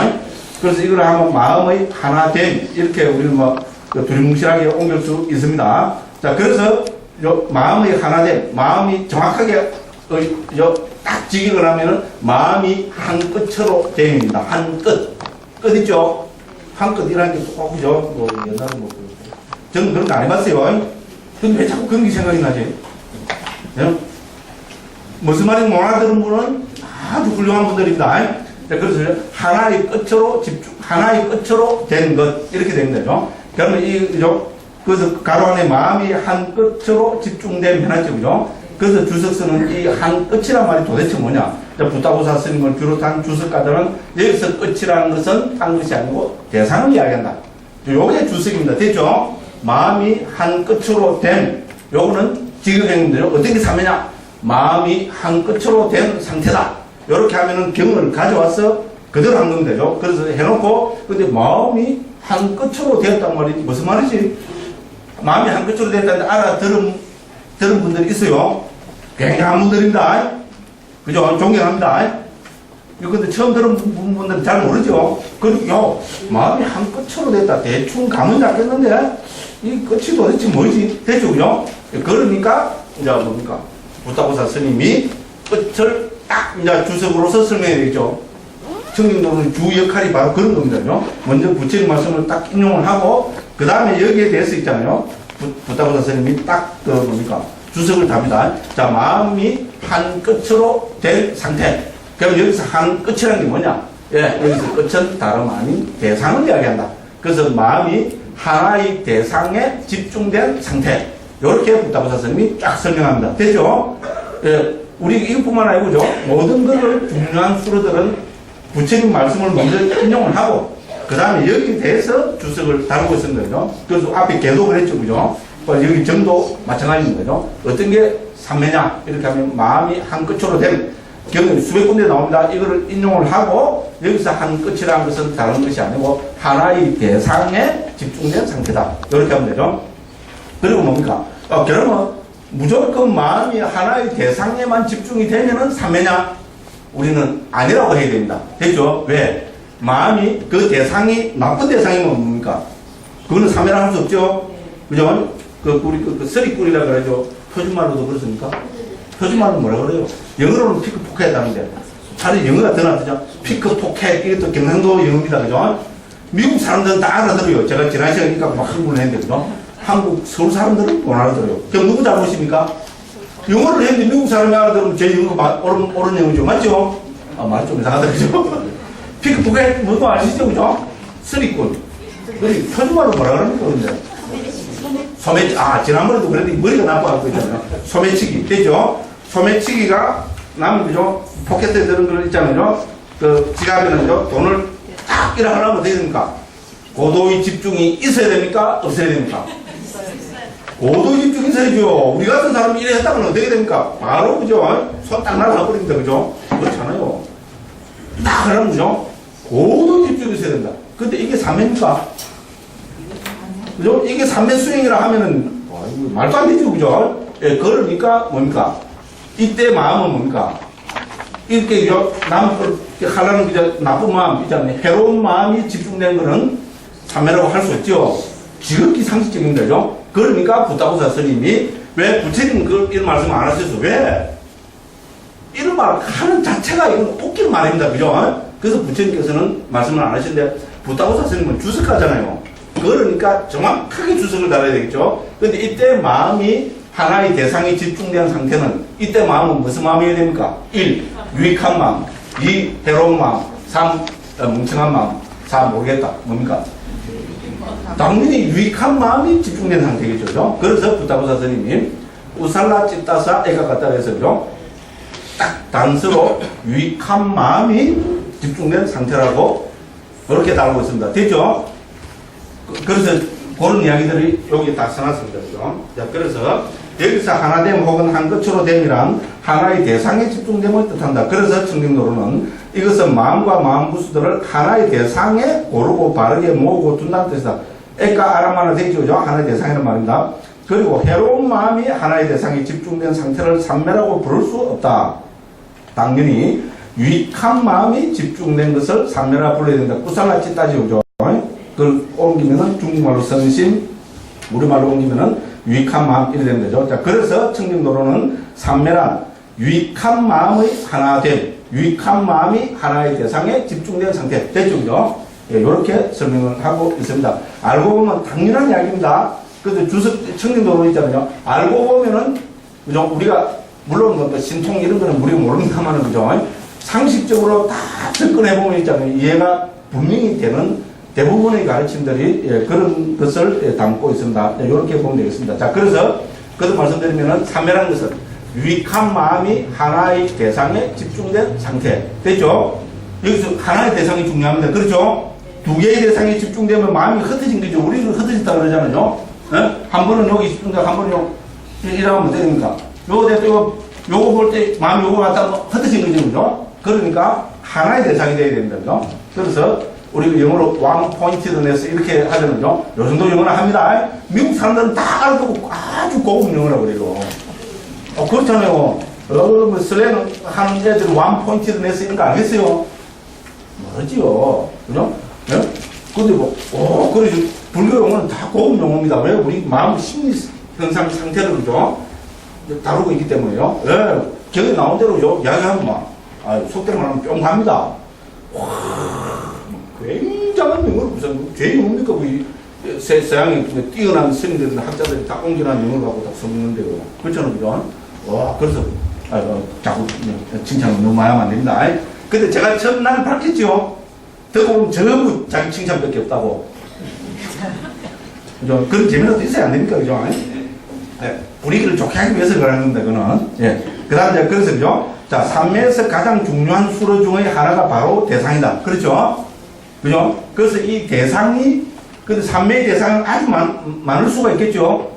그래서 이걸 하면 마음의 하나됨 이렇게 우리는 뭐 두리뭉실하게 옮길 수 있습니다. 자, 그래서 요 마음의 하나됨, 마음이 정확하게 딱 직역을 하면은 마음이 한 끝으로 되입니다. 한 끝, 끝 있죠? 한 끝이라는 게 꼭 그죠? 뭐 옛날에 뭐 저는 그런 거 안 해봤어요. 근데 왜 자꾸 그런 게 생각이 나지? 네? 무슨 말인지 못 알아들은 분은 아주 훌륭한 분들입니다. 그래서 하나의 끝으로 집중, 하나의 끝으로 된 것 이렇게 되는 거죠. 그러면 그래서 가로 안에 마음이 한 끝으로 집중된 해놨죠, 그죠? 그래서 주석서는 이 한 끝이란 말이 도대체 뭐냐? 부타고사 스님을 비롯한 주석가들은 여기서 끝이라는 것은 딴 것이 아니고 대상을 이야기한다. 요게 주석입니다. 됐죠? 마음이 한 끝으로 된, 요거는 직역행인데요. 어떤 게 삼매냐? 마음이 한 끝으로 된 상태다. 이렇게 하면은 경을 가져와서 그대로 한 거면 되죠. 그래서 해놓고, 근데 마음이 한 끝으로 되었단 말이지. 무슨 말이지? 마음이 한 끝으로 됐다는데 알아들은 분들이 있어요. 굉장한 분들입니다. 그죠? 존경합니다. 근데 처음 들은 분들은 잘 모르죠. 그리고, 마음이 한 끝으로 됐다. 대충 감은 잡겠는데, 이 끝이 도대체 뭐지? 됐죠? 그죠? 그러니까, 이제 뭡니까? 부타고사 스님이 끝을 딱 이제 주석으로서 설명해야 되겠죠. 청림도는 주 역할이 바로 그런 겁니다. 먼저 부처님 말씀을 딱 인용을 하고, 그 다음에 여기에 대해서 있잖아요. 부타고사 스님이 딱 뭡니까? 주석을 답니다. 자, 마음이 한 끝으로 된 상태. 그럼 여기서 한 끝이라는 게 뭐냐? 예, 여기서 끝은 다름 아닌 대상을 이야기한다. 그래서 마음이 하나의 대상에 집중된 상태. 이렇게 부타고사 스님이 쫙 설명합니다. 됐죠? 예, 우리 이것뿐만 아니고죠. 모든 것을 중요한 수로들은 부처님 말씀을 먼저 인용을 하고, 그 다음에 여기에 대해서 주석을 다루고 있는 거죠. 그래서 앞에 개도 그랬죠, 그죠? 여기 정도 마찬가지인 거죠. 어떤 게 삼매냐? 이렇게 하면 마음이 한 끝으로 된 경우 수백 군데 나옵니다. 이거를 인용을 하고, 여기서 한 끝이라는 것은 다른 것이 아니고 하나의 대상에 집중된 상태다. 이렇게 하면 되죠. 그리고 뭡니까? 그러면 무조건 마음이 하나의 대상에만 집중이 되면은 삼매냐? 우리는 아니라고 해야 됩니다. 됐죠? 왜? 마음이 그 대상이 나쁜 대상이면 뭡니까? 그거는 삼매라 할 수 없죠? 그죠? 우리 서리꿀이라 그러죠. 표준말로도 그렇습니까? 표준말로 뭐라 그래요? 영어로는 피크포켓하는데 차라리 영어가 더 낫죠. 피크포켓 이것도 경상도 영어입니다. 그죠? 미국 사람들은 다 알아들어요. 제가 지난 시간에 막 한국을 했는데 그죠? 한국 서울 사람들은 못 알아들어요. 그럼 누구 잘못입니까? 영어를 했는데 미국 사람이 알아들으면 제 영어가 옳은 영어죠. 맞죠? 말이 좀 이상하다. 그죠? 피크포켓 뭐도 아시죠? 그죠? 서리꾼. 그리 표준말로 뭐라 그럽니까, 근데? 소매치기. 아, 지난번에도 그랬더니 머리가 나빠갖고 있잖아요. 소매치기. 되죠? 소매치기가 남은 그죠? 포켓에 드는 거 있잖아요. 그 지갑에는요, 돈을 딱 이렇게 하려면 어떻게 됩니까? 고도의 집중이 있어야 됩니까? 없어야 됩니까? 고도의 집중이 있어야죠. 우리 같은 사람이 이래 했다면 어떻게 됩니까? 바로 그죠? 손 딱 날아가버립니다. 그죠? 그렇잖아요. 딱 하려면 그죠? 고도의 집중이 있어야 된다. 근데 이게 3회입니까? 그죠? 이게 3회 수행이라 하면은, 이거 말도 안 되죠. 그죠? 예, 그러니까 뭡니까? 이때 마음은 뭡니까? 이렇게 남을 걸 하려는 그저 나쁜 마음 있잖아요. 해로운 마음이 집중된 거는 참회라고 할 수 없죠. 지극히 상식적인 거죠. 그러니까 부타고사 스님이 왜 부처님 이런 말씀 안 하셔서 왜? 이런 말 하는 자체가 이건 웃기는 말입니다. 그죠? 그래서 부처님께서는 말씀을 안 하시는데 부타고사 스님은 주석하잖아요. 그러니까 정확하게 주석을 달아야 되겠죠. 근데 이때 마음이 하나의 대상에 집중된 상태는 이때 마음은 무슨 마음이어야 됩니까? 1. 유익한 마음. 2. 해로운 마음. 3. 멍청한 마음. 4. 모르겠다. 뭡니까? 당연히 유익한 마음이 집중된 상태겠죠. 그래서 부타고사 스님이 우살라 찌따사 애가 갖다 해서죠. 딱 단서로 유익한 마음이 집중된 상태라고 그렇게 다루고 있습니다. 됐죠? 그래서 그런 이야기들이 여기 다 써놨습니다. 자, 그래서 여기서 하나됨 혹은 한 것으로 됨이란 하나의 대상에 집중됨을 뜻한다. 그래서 청정도로는 이것은 마음과 마음 구수들을 하나의 대상에 고르고 바르게 모으고 둔다는 뜻이다. 애가 아람하나 되죠. 하나의 대상이라는 말입니다. 그리고 해로운 마음이 하나의 대상에 집중된 상태를 삼매라고 부를 수 없다. 당연히 유익한 마음이 집중된 것을 삼매라 불러야 된다. 구살라 찌따지오죠. 그걸 옮기면은 중국말로 선심, 우리말로 옮기면은 유익한 마음 이래 되는 거죠. 자, 그래서 청정도로는 삼매란 유익한 마음의 하나됨, 유익한 마음이 하나의 대상에 집중된 상태. 됐죠, 그죠? 예, 이렇게 설명을 하고 있습니다. 알고 보면 당연한 이야기입니다. 그래서 주석 청정도로 있잖아요. 알고 보면은, 그죠? 우리가, 물론 뭐 신통 이런 거는 우리가 모릅니다만은, 그죠? 상식적으로 다 접근해보면 있잖아요. 이해가 분명히 되는 대부분의 가르침들이 그런 것을 담고 있습니다. 이렇게 보면 되겠습니다. 자, 그래서 그것도 말씀드리면은 삼매라는 것은 유익한 마음이 하나의 대상에 집중된 상태. 됐죠? 여기서 하나의 대상이 중요합니다. 그렇죠? 두 개의 대상에 집중되면 마음이 흩어진 거죠. 우리는 흩어졌다 그러잖아요. 한 번은 여기 집중되고 한 번은 여기 이러면 됩니까? 요거 볼 때 마음이 요거 갖다 흩어진 거죠. 그죠? 그러니까 하나의 대상이 돼야 됩니다. 그죠? 그래서 우리가 영어로 one pointedness 이렇게 하잖아요. 요 정도 영어는 합니다. 미국 사람들은 다 알아듣고 아주 고급 영어라고 그래요. 그렇잖아요. 뭐 슬랭 하는 애들 one pointedness 이런 거 알겠어요? 모르지요. 그죠? 예? 근데 그러죠. 불교 용어는 다 고급 용어입니다. 왜? 우리 마음 심리 현상 상태를, 그죠? 다루고 있기 때문에요. 예. 저기 나온 대로, 이야기하면 속된 말 하면 뿅 갑니다. 굉장한 영어를 무슨 죄이 뭡니까? 서양에 뛰어난 스님들이나 학자들이 다 옮겨난 영어를 갖고 다 써먹는데요. 그렇잖아요. 그죠? 와, 그래서, 자꾸 칭찬을 너무 많이 하면 안 됩니다. 근데 제가 첫날 밝혔죠? 듣고 보면 전부 자기 칭찬밖에 없다고. 그죠? 그런 재미라도 있어야 안 됩니까? 그죠? 네. 분위기를 좋게 하기 위해서 그러는 건데, 그거는. 예. 그 다음에, 그래서, 그죠? 자, 삼매에서 가장 중요한 수로 중의 하나가 바로 대상이다. 그렇죠? 그죠? 그래서 이 대상이, 근데 삼매의 대상은 아주 많을 수가 있겠죠?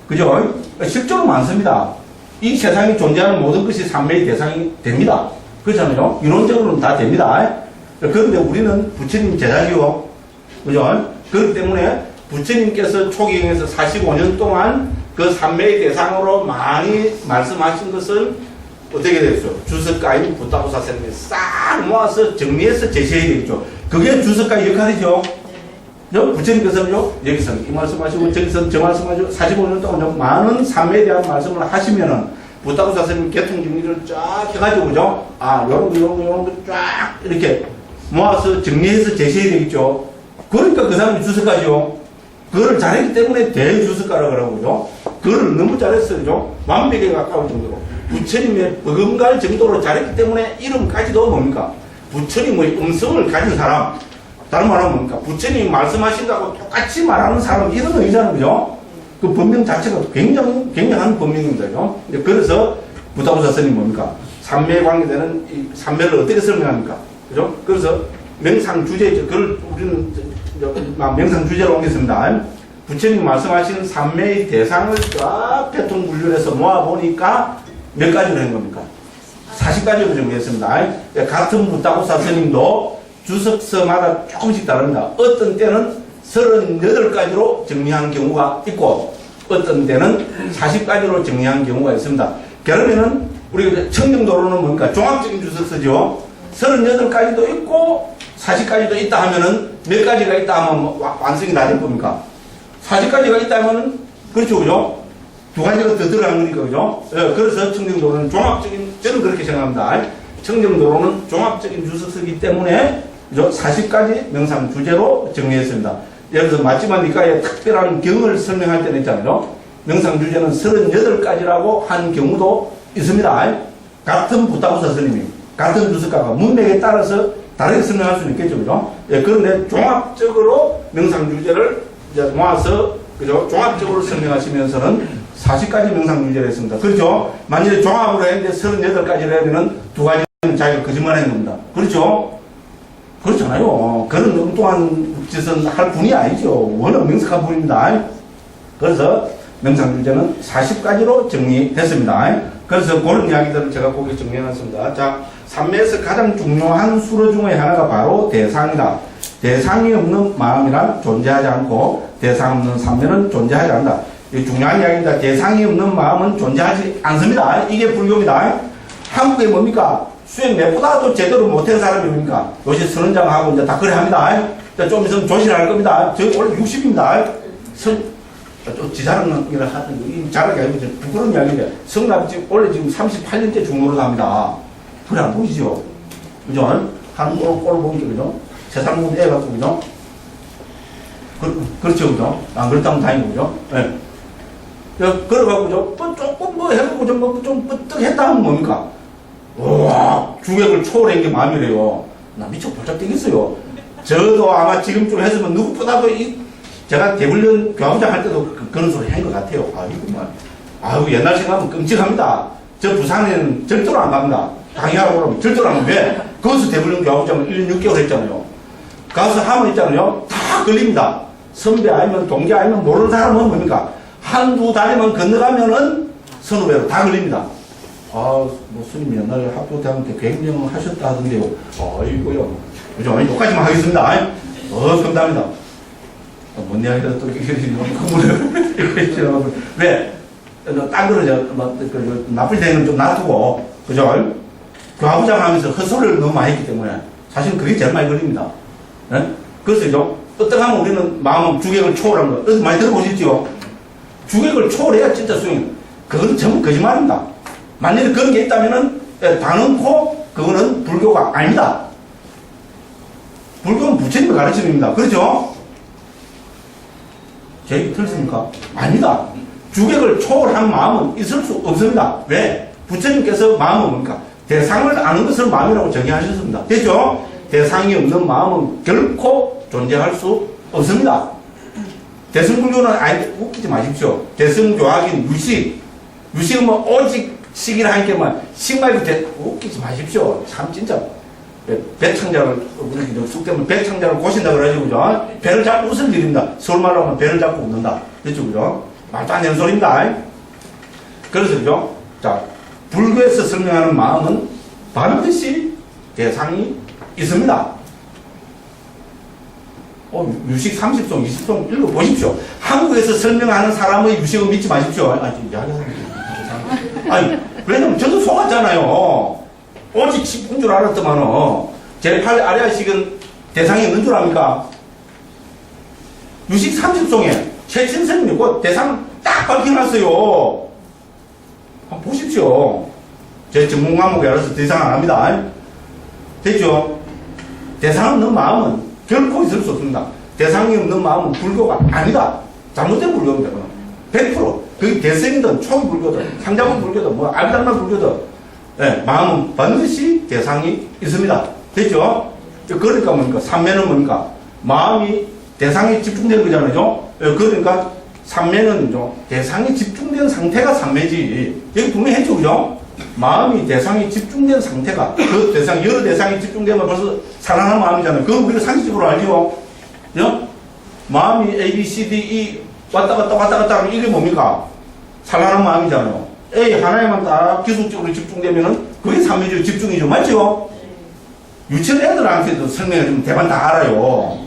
그죠? 실제로 많습니다. 이 세상에 존재하는 모든 것이 삼매의 대상이 됩니다. 그렇잖아요? 이론적으로는 다 됩니다. 그런데 우리는 부처님 제자기요. 그죠? 그렇기 때문에 부처님께서 초기경에서 45년 동안 그 삼매의 대상으로 많이 말씀하신 것을 어떻게 되겠죠? 주석가인 부타고사 스님이 싹 모아서 정리해서 제시해야 되겠죠. 그게 주석가의 역할이죠. 부처님께서는요, 여기서는 이 말씀하시고, 저기서는 저 말씀하시고, 45년 동안 많은 삼매에 대한 말씀을 하시면은, 부타고사 스님 개통 정리를 쫙 해가지고, 그죠? 요런 거 쫙 이렇게 모아서 정리해서 제시해야 되겠죠. 그러니까 그 사람이 주석가죠. 그거를 잘했기 때문에 대주석가라고 그러고, 그죠? 그거를 너무 잘했어요, 그죠? 완벽에 가까운 정도로. 부처님의 버금갈 정도로 잘했기 때문에 이름까지도 뭡니까? 부처님의 음성을 가진 사람, 다른 말로 뭡니까? 부처님이 말씀하신다고 똑같이 말하는 사람, 이런 의미잖아요. 그죠? 그 법명 자체가 굉장한 법명입니다. 그죠? 그래서 부타부사 스님 뭡니까? 삼매에 관계되는 이 삼매를 어떻게 설명합니까? 그죠? 그래서 명상주제, 그걸 우리는 명상주제로 옮겼습니다. 부처님 말씀하신 삼매의 대상을 쫙 패통분류해서 모아보니까 몇 가지로 한 겁니까? 40가지로 정리했습니다. 같은 부타부사 스님도 주석서마다 조금씩 다릅니다. 어떤 때는 38가지로 정리한 경우가 있고 어떤 때는 40가지로 정리한 경우가 있습니다. 그러면은 우리가 청정도로는 뭡니까? 종합적인 주석서죠. 38가지도 있고 40가지도 있다 하면은 몇 가지가 있다 하면 완성이 다 될 겁니까? 40가지가 있다 하면은 그렇죠, 그죠? 2가지가 더 들어간 거니까, 그죠? 예, 그래서 청정도로는 종합적인, 저는 그렇게 생각합니다. 청정도로는 종합적인 주석서이기 때문에 40가지 명상 주제로 정리했습니다. 예를 들어서 마지막 니까의 특별한 경을 설명할 때는 있잖아요. 명상 주제는 38가지라고 한 경우도 있습니다. 같은 부타부사 스님이 같은 주석가가 문맥에 따라서 다르게 설명할 수는 있겠죠, 그죠? 예, 그런데 종합적으로 명상 주제를 이제 모아서 그죠? 종합적으로 설명하시면서는 40가지 명상 주제를 했습니다. 그렇죠? 만약에 종합으로 했는데 38가지를 해야 되는 2가지는 자기가 거짓말하는 겁니다. 그렇죠? 그렇잖아요. 그런 엉뚱한 짓은 할 분이 아니죠. 워낙 명석한 분입니다. 그래서 명상 주제는 40가지로 정리했습니다. 그래서 그런 이야기들을 제가 거기에 정리해놨습니다. 자, 삼매에서 가장 중요한 수로 중에 하나가 바로 대상이다. 대상이 없는 마음이란 존재하지 않고 대상 없는 삼매는 존재하지 않는다. 이 중요한 이야기입니다. 대상이 없는 마음은 존재하지 않습니다. 이게 불교입니다. 한국에 뭡니까? 수행 몇보다도 제대로 못한 사람이 뭡니까? 요새 선원장하고 이제 다 그래 합니다. 좀 있으면 조실할 겁니다. 저 원래 60입니다. 지사랑이라 하던, 자랑이 아니고 부끄러운 이야기인데, 성남이 원래 지금 38년째 중노릇 합니다. 그래 안 보이죠? 그죠? 한 꼴 보니까, 그죠? 세상 보면 애 같고, 그죠? 그렇죠, 그죠? 안 그렇다면 다행이고, 그죠? 예. 그래가지고, 조금 해보고 좀 뻗떡했다 하면 뭡니까? 우와, 주객을 초월한 게 마음이래요. 나 미쳐 벌쩍 뛰겠어요. 저도 아마 지금쯤 했으면 누구보다도 제가 대불련 교화부장 할 때도 그런 소리 한 것 같아요. 아이고, 옛날 생각하면 끔찍합니다. 저 부산에는 절대로 안 갑니다. 강의하고 그러면 절대로 안 가면 왜? 거기서 대불련 교화부장을 1년 6개월 했잖아요. 가서 하면 있잖아요. 다 걸립니다. 선배 아니면 동기 아니면 모르는 사람은 뭡니까? 한두 다리만 건너가면은 선후배로 다 걸립니다. 스님 옛날에 학교 다닐 때 굉장히 하셨다 하던데요. 이거요. 그죠? 여기까지만 하겠습니다. 감사합니다. 뭔 이야기가 또 이렇게 왜? 딴 거는 나쁠 때는 좀 놔두고, 그죠? 교화부장 하면서 헛소리를 너무 많이 했기 때문에 사실 그게 제일 많이 걸립니다. 네? 그래서 어떻게 하면 우리는 마음은 주객을 초월한 거, 어디서 많이 들어보셨죠? 주객을 초월해야 진짜 수행. 그건 전부 거짓말입니다. 만약에 그런 게 있다면은, 단언코 그거는 불교가 아닙니다. 불교는 부처님의 가르침입니다. 그렇죠? 제 얘기 틀렸습니까? 아니다. 주객을 초월한 마음은 있을 수 없습니다. 왜? 부처님께서 마음은 뭡니까? 대상을 아는 것을 마음이라고 정의하셨습니다. 됐죠? 대상이 없는 마음은 결코 존재할 수 없습니다. 대승불교는 웃기지 마십시오. 대승교학인 유식은 뭐 오직 식이라 하니까만 식말도 웃기지 마십시오. 참 진짜 배창자를 우리 숙대면 배창자를 고신다 그러죠, 그죠? 배를 잡고 웃을 일입니다. 서울말로 하면 배를 잡고 웃는다, 그렇죠, 그죠? 말도 안 되는 소리입니다. 그래서 그죠? 자, 불교에서 설명하는 마음은 반드시 대상이 있습니다. 유식 30송, 20송 읽어보십시오. 한국에서 설명하는 사람의 유식을 믿지 마십시오. 왜냐면 저도 속았잖아요. 오직 식인 줄 알았더만은, 제8 아리아식은 대상이 있는 줄 압니까? 유식 30송에 최신스님이 그 대상 딱 밝혀놨어요. 한번 보십시오. 제 전문 과목에 알아서 대상 안 합니다. 됐죠? 대상 없는 마음은 결코 있을 수 없습니다. 대상이 없는 마음은 불교가 아니다. 잘못된 불교입니다. 100%. 그게 대승이든 초기 불교든 상자분 불교든 뭐 알달만 불교든 마음은 반드시 대상이 있습니다. 됐죠? 그러니까 뭡니까? 삼매는 뭡니까? 마음이 대상에 집중된 거잖아요. 그러니까 삼매는 대상에 집중된 상태가 삼매지. 여기 분명히 했죠, 그죠? 마음이 대상에 집중된 상태가, 그 대상, 여러 대상이 집중되면 벌써 사랑하는 마음이잖아요. 그건 우리가 상식적으로 알죠? 그죠? 마음이 A, B, C, D, E 왔다 갔다 하면 이게 뭡니까? 사랑하는 마음이잖아요. A 하나에만 딱 기술적으로 집중되면은 그게 삼매죠. 집중이죠. 맞죠? 유치원 애들한테도 설명을 좀 대반 다 알아요.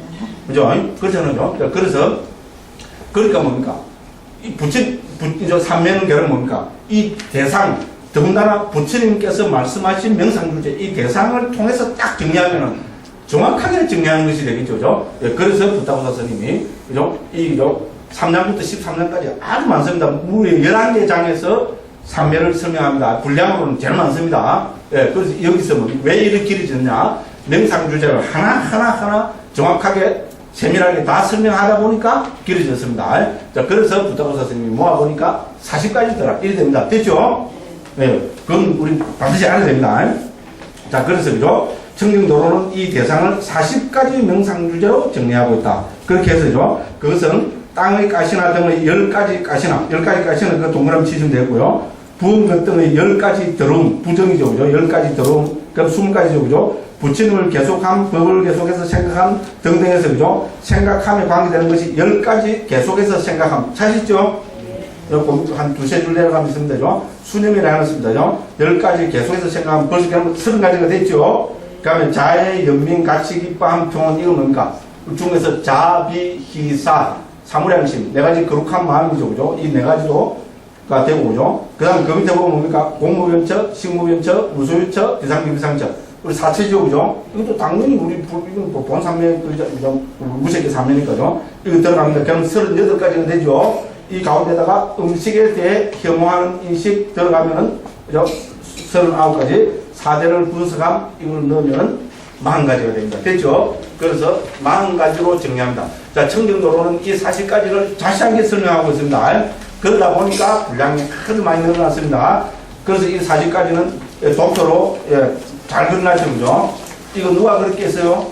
그죠? 그렇잖아요. 그러니까 뭡니까? 이 삼매는 결은 뭡니까? 이 대상, 더군다나 부처님께서 말씀하신 명상주제, 이 대상을 통해서 딱 정리하면은 정확하게 정리하는 것이 되겠죠. 그죠? 예, 그래서 부타고사 스님이, 그죠? 3년부터 13년까지 아주 많습니다. 무려 11개 장에서 삼매를 설명합니다. 분량으로는 제일 많습니다. 예, 그래서 여기서 왜 이렇게 길어졌냐? 명상주제를 하나 정확하게 세밀하게 다 설명하다 보니까 길어졌습니다. 자, 그래서 부타고사 스님이 모아보니까 40가지 더라. 이래 됩니다. 됐죠? 예, 그건 우리 반드시 알아야 됩니다. 자, 그래서 그죠? 청정도로는 이 대상을 40가지 명상주제로 정리하고 있다. 그렇게 해서죠. 그것은 땅의 가시나 등의 10가지 가시나, 10가지 가시는 그 동그라미 치시면 되고요. 부흥 등의 10가지 더러움, 부정이죠. 그죠? 10가지 더러움, 그럼 20가지죠. 그죠? 부처님을 계속함, 법을 계속해서 생각함 등등해서 그죠? 생각함에 관계되는 것이 10가지 계속해서 생각함. 찾으시죠? 한 두세 줄 내려가면 있습니다. 그죠? 수념이라 하였습니다. 그죠? 10가지 계속해서 생각하면 벌써 그냥 30가지가 됐죠? 그 다음에 자해, 연민, 가치, 기뻐함, 평온, 이건 뭡니까? 그 중에서 자비, 희사, 사무량심, 4가지 거룩한 마음이죠. 그죠? 이 4가지도가 되고, 그죠? 그 다음 그 밑에 보면 뭡니까? 공무변처, 식무변처, 무소유처, 비상비비상처. 우리 사체죠. 그죠? 이것도 당연히 이건 본삼매, 무색의 삼매니까죠. 이거 들어갑니다. 그럼 38가지가 되죠. 이 가운데다가 음식에 대해 혐오하는 인식 들어가면은, 그죠? 39가지. 4대를 분석함, 이걸 넣으면 40가지가 됩니다. 됐죠? 그래서 40가지로 정리합니다. 자, 청정도로는 이 40가지를 자세하게 설명하고 있습니다. 그러다 보니까 분량이 아주 많이 늘어났습니다. 그래서 이 40가지는 독서로 잘 그려놨죠. 그죠? 이거 누가 그렇게 했어요?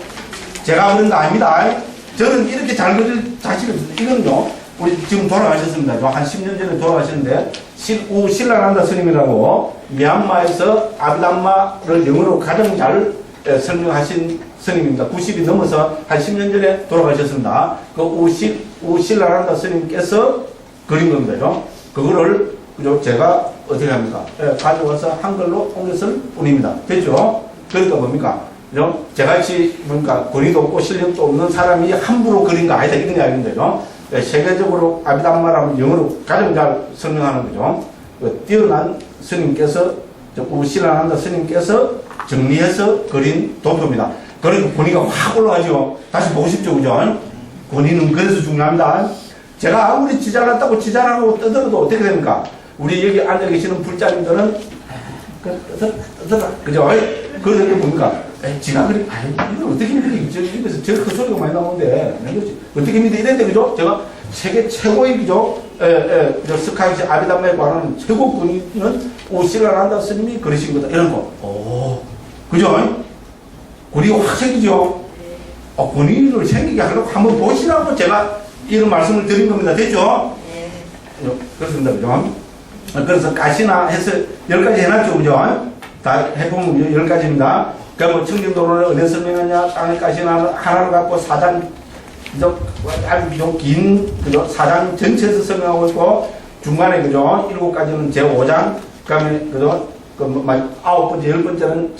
제가 그런 거 아닙니다. 저는 이렇게 잘 그릴 자신이 없어요. 이거는요, 우리 지금 돌아가셨습니다. 한 10년 전에 돌아가셨는데, 신라난다 스님이라고 미얀마에서 아비담마를 영어로 가장 잘 설명하신 스님입니다. 90이 넘어서 한 10년 전에 돌아가셨습니다. 그 신라난다 스님께서 그린 겁니다. 그거를 제가 어떻게 합니까? 가져와서 한글로 옮겼을 뿐입니다. 됐죠? 그러니까 뭡니까? 저같이 뭔가 권위도 없고 실력도 없는 사람이 함부로 그린 거 아니다. 이런 이야기인데요. 세계적으로 아비담마라는 영어로 가장 잘 설명하는 거죠. 뛰어난 스님께서, 우신라난다 스님께서 정리해서 그린 도표입니다. 그러니까 권위가 확 올라가죠. 다시 보고 싶죠. 그죠? 권위는 그래서 중요합니다. 제가 아무리 지잘났다고 지잘하고 떠들어도 어떻게 됩니까? 우리 여기 앉아 계시는 불자님들은, 그죠? 그래서 이게 뭡니까? 지가 그래, 이걸 어떻게 믿어? 입에서 저큰 소리가 많이 나오는데, 어떻게 믿어? 이랬는데, 그죠? 제가 세계 최고의, 그죠? 스카이시 아비담마에 관한 최고 권위는 오실라난다 스님이 그러신 거다. 이런 거. 그죠? 권위가 확 생기죠? 권위를 생기게 하려고 한번 보시라고 제가 이런 말씀을 드린 겁니다. 됐죠? 그렇습니다. 그죠? 그래서 가시나 해서 10가지 해놨죠. 그죠? 다 해보면 10가지입니다. 그러니까 청정도로를 어디에 설명하냐, 땅의 가시나 하나를 갖고 사장, 아주 긴, 그죠? 사장 전체에서 설명하고 있고, 중간에, 그죠? 7가지는 제5장, 그 다음에, 그죠? 9번째, 10번째는,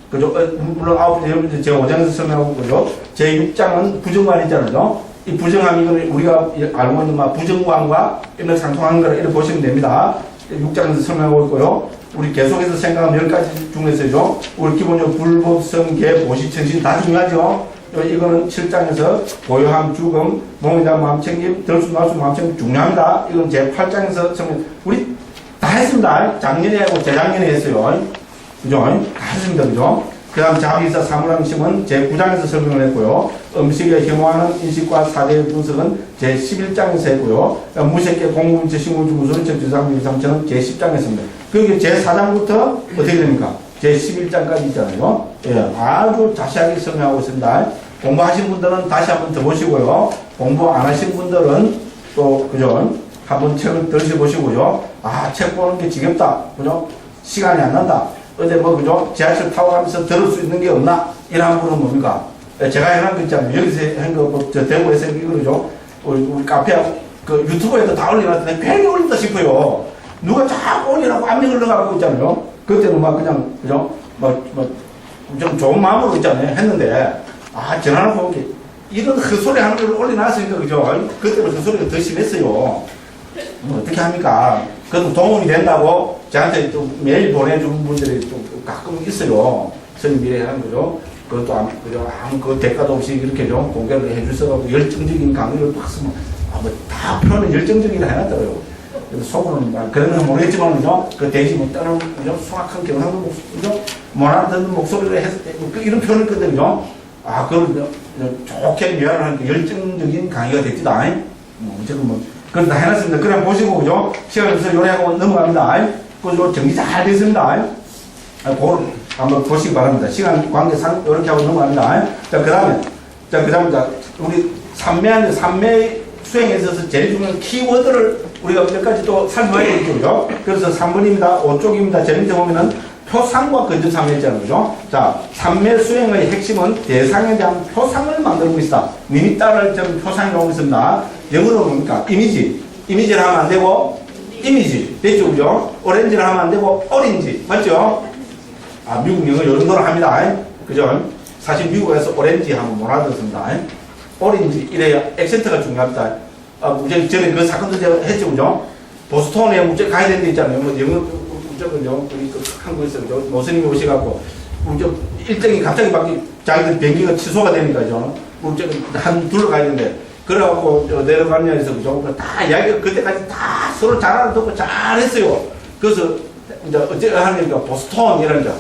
그죠? 물론 9번째, 10번째 제5장에서 설명하고, 그죠? 제6장은 부정관이잖아요. 이 부정함, 이거는 우리가 알고 있는 부정관과 일맥상통하는 거라 이렇게 보시면 됩니다. 6장에서 설명하고 있고요. 우리 계속해서 생각하면 10가지 중에서죠. 우리 기본적으로 불법성, 계, 보시, 천신 다 중요하죠. 이거는 7장에서 고요함, 죽음, 몸에 대한 마음챙김, 덜수, 날수, 마음챙김 중요합니다. 이건 제 8장에서 우리 다 했습니다. 작년에 하고 재작년에 했어요. 그죠? 다 했습니다. 그죠? 그 다음 자비사 사무량심은 제 9장에서 설명을 했고요. 음식에 혐오하는 인식과 사대의 분석은 제 11장에서 했고요. 무색계, 공무문체, 식무문체, 무소리체, 비상비상처는 제 10장에서 했습니다. 그게 제 4장부터 어떻게 됩니까? 제 11장까지 있잖아요. 예, 아주 자세하게 설명하고 있습니다. 공부하신 분들은 다시 한번 더 보시고요. 공부 안 하신 분들은 또, 그죠? 한번 책을 들으셔보시고요. 아, 책 보는 게 지겹다. 그죠? 시간이 안 난다. 어제 뭐, 그죠? 지하철 타고 가면서 들을 수 있는 게 없나? 이런 분은 뭡니까? 제가 해놓은 거 있잖아요. 여기서 한 거, 뭐, 저 대구에서 이거, 그죠? 우리 카페, 그 유튜브에도 다 올려놨는데 괜히 올린다 싶어요. 누가 자꾸 올리라고 압력을 넣어가고 있잖아요. 그때는 막 그냥, 그죠? 좀 좋은 마음으로 있잖아요. 했는데, 아, 전화를 보기 이런 헛소리 하는 걸 올려놨으니까, 그죠? 그때는 헛소리가 더 심했어요. 뭐 어떻게 합니까? 그래도 도움이 된다고 저한테 또 메일 보내주는 분들이 좀 가끔 있어요. 선임비례 하는 거죠. 그것도 그죠? 아무 그 대가도 없이 이렇게 좀 공개를 해주셔서 열정적인 강의를 막 쓰면, 다 표현은 열정적이라 해놨더라고요. 그래서 속으로는 그런 건 모르겠지만, 그죠? 그 대신 뭐 다른, 그죠? 수학한 경상도 목소리, 그죠? 못 알아듣는 목소리를 해서, 이런 표현을 거든요. 아, 그걸 좋게 묘사를 하니까 열정적인 강의가 됐지다. 어쨌든 뭐, 그건 다 해놨습니다. 그래 보시고, 그죠? 시간 없어서 요래하고 넘어갑니다. 그거 정리 잘 됐습니다. 그걸 한번 보시기 바랍니다. 시간 관계상 이렇게 하고 넘어갑니다. 자, 그 다음에, 우리 산매 수행에 있어서 제일 중요한 키워드를 우리가 몇 가지 또 살펴봐야 되겠죠, 그죠? 그래서 3번입니다. 5쪽입니다. 제일 밑에 보면은 표상과 근접상매 있잖아요, 그죠? 자, 산매 수행의 핵심은 대상에 대한 표상을 만들고 있다. 님이 따를 점 표상이라고 있습니다. 영어로 뭡니까? 이미지를 하면 안 되고, 이미지. 됐죠, 그죠? 오렌지를 하면 안 되고, 오렌지. 맞죠? 아, 미국 영어 요 정도로 합니다. 그죠? 사실 미국에서 오렌지 하면 못 알아듣습니다. 오렌지. 이래야 액센트가 중요합니다. 전에 그 사건도 제가 했죠, 그죠? 보스턴에 무조건 가야 되는 데 있잖아요. 뭐 영어, 무조건요. 우리 한국에서, 그죠? 모스님이 오셔갖고, 무조건 일정이 갑자기 자기들 비행기가 취소가 되니까요. 무조건 둘러 가야 되는데, 그래갖고 내려가냐 해서, 그죠? 다 이야기가 그때까지 다 서로 잘 알아듣고 잘 했어요. 그래서, 이제 어째 하니까 보스턴 이런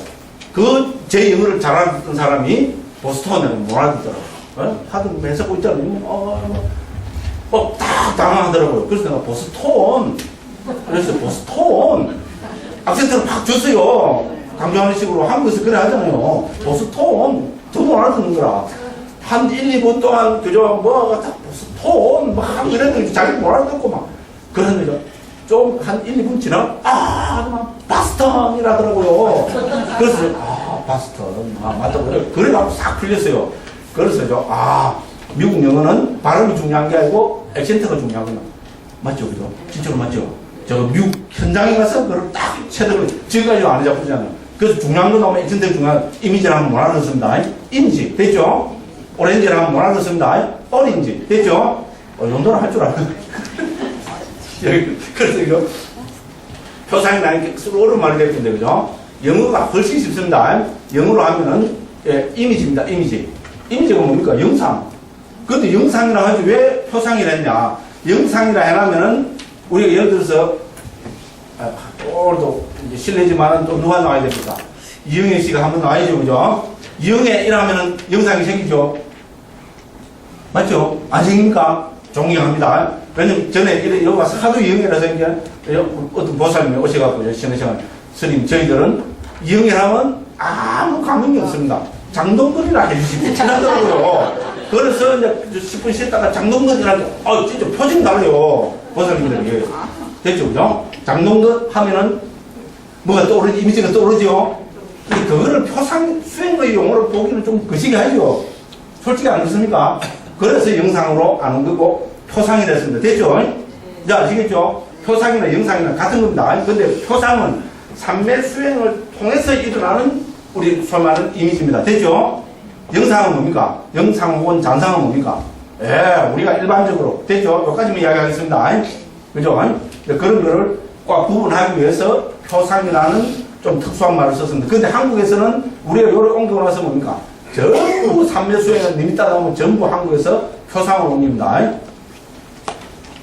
제 영어를 잘 알아듣던 사람이 보스턴에는 못 알아듣더라고요. 하도 매서고 있잖아요. 딱 당황하더라고요. 그래서 내가 보스턴. 그래서 보스턴. 악센트를 팍 줬어요. 강조하는 식으로 한국에서 그래 하잖아요. 보스턴. 저도 알아듣는 거라. 한 1, 2분 동안, 그죠? 보스턴. 막 이랬는데 자기 못 알아듣고 막. 그러면서 좀 한 1, 2분 지나, 바스턴이라더라고요. 그래서, 바스턴. 맞다. 그래가지고 싹 풀렸어요. 그래서, 미국 영어는 발음이 중요한 게 아니고 액센트가 중요하구나. 맞죠, 그죠? 진짜로 맞죠? 미국 현장에 가서 그걸 딱 체득을 지금까지 안 해잡히잖아요. 그래서 중요한 거 나오면 액센트 중요한 이미지를 하면 못 알아듣습니다. 이미지. 됐죠? 오렌지를 하면 못 알아듣습니다. 오렌지. 됐죠? 이 정도는 할 줄 알아요. 그래서 이거 표상이 나니까 서로 어려운 말이 될 텐데, 그죠? 영어가 훨씬 쉽습니다. 영어로 하면은, 이미지입니다. 이미지가 뭡니까? 영상. 그런데 영상이라 하지 왜 표상이라 했냐? 영상이라 해놓으면은, 우리가 예를 들어서, 오늘도 실례지만은 또 누가 나와야 됩니까? 이영애 씨가 한번 나와야죠, 그죠? 이영애 이러면은 영상이 생기죠? 맞죠? 안 생깁니까? 존경합니다. 왜냐면 전에 여기 와서 하도 이영애라서 이제 어떤 보살님이 오셔갖고 쉬는 시간 스님 저희들은 이영애라면 아무 감흥이 없습니다. 장동건이라 해주시고 친하더라고요. 그래서 이제 10분 쉬다가 장동건이라 진짜 표정 달라요. 보살님들이. 됐죠, 그죠? 장동건 하면은 뭐가 떠오르지? 이미지가 떠오르죠? 그거를 표상 수행의 용어를 보기는 좀 거시기 하죠. 솔직히 안 그렇습니까? 그래서 영상으로 아는 거고 표상이 됐습니다. 됐죠? 이제 아시겠죠? 표상이나 영상이나 같은 겁니다. 근데 표상은 삼매 수행을 통해서 일어나는 우리 소위 말하는 이미지입니다. 됐죠? 영상은 뭡니까? 영상 혹은 잔상은 뭡니까? 우리가 일반적으로 됐죠? 여기까지만 이야기하겠습니다. 그죠? 그런 거를 꽉 구분하기 위해서 표상이라는 좀 특수한 말을 썼습니다. 근데 한국에서는 우리가 요를 옮기고 나서 뭡니까? 전부 삼매 수행을 님이 따라오면 전부 한국에서 표상을 옮깁니다.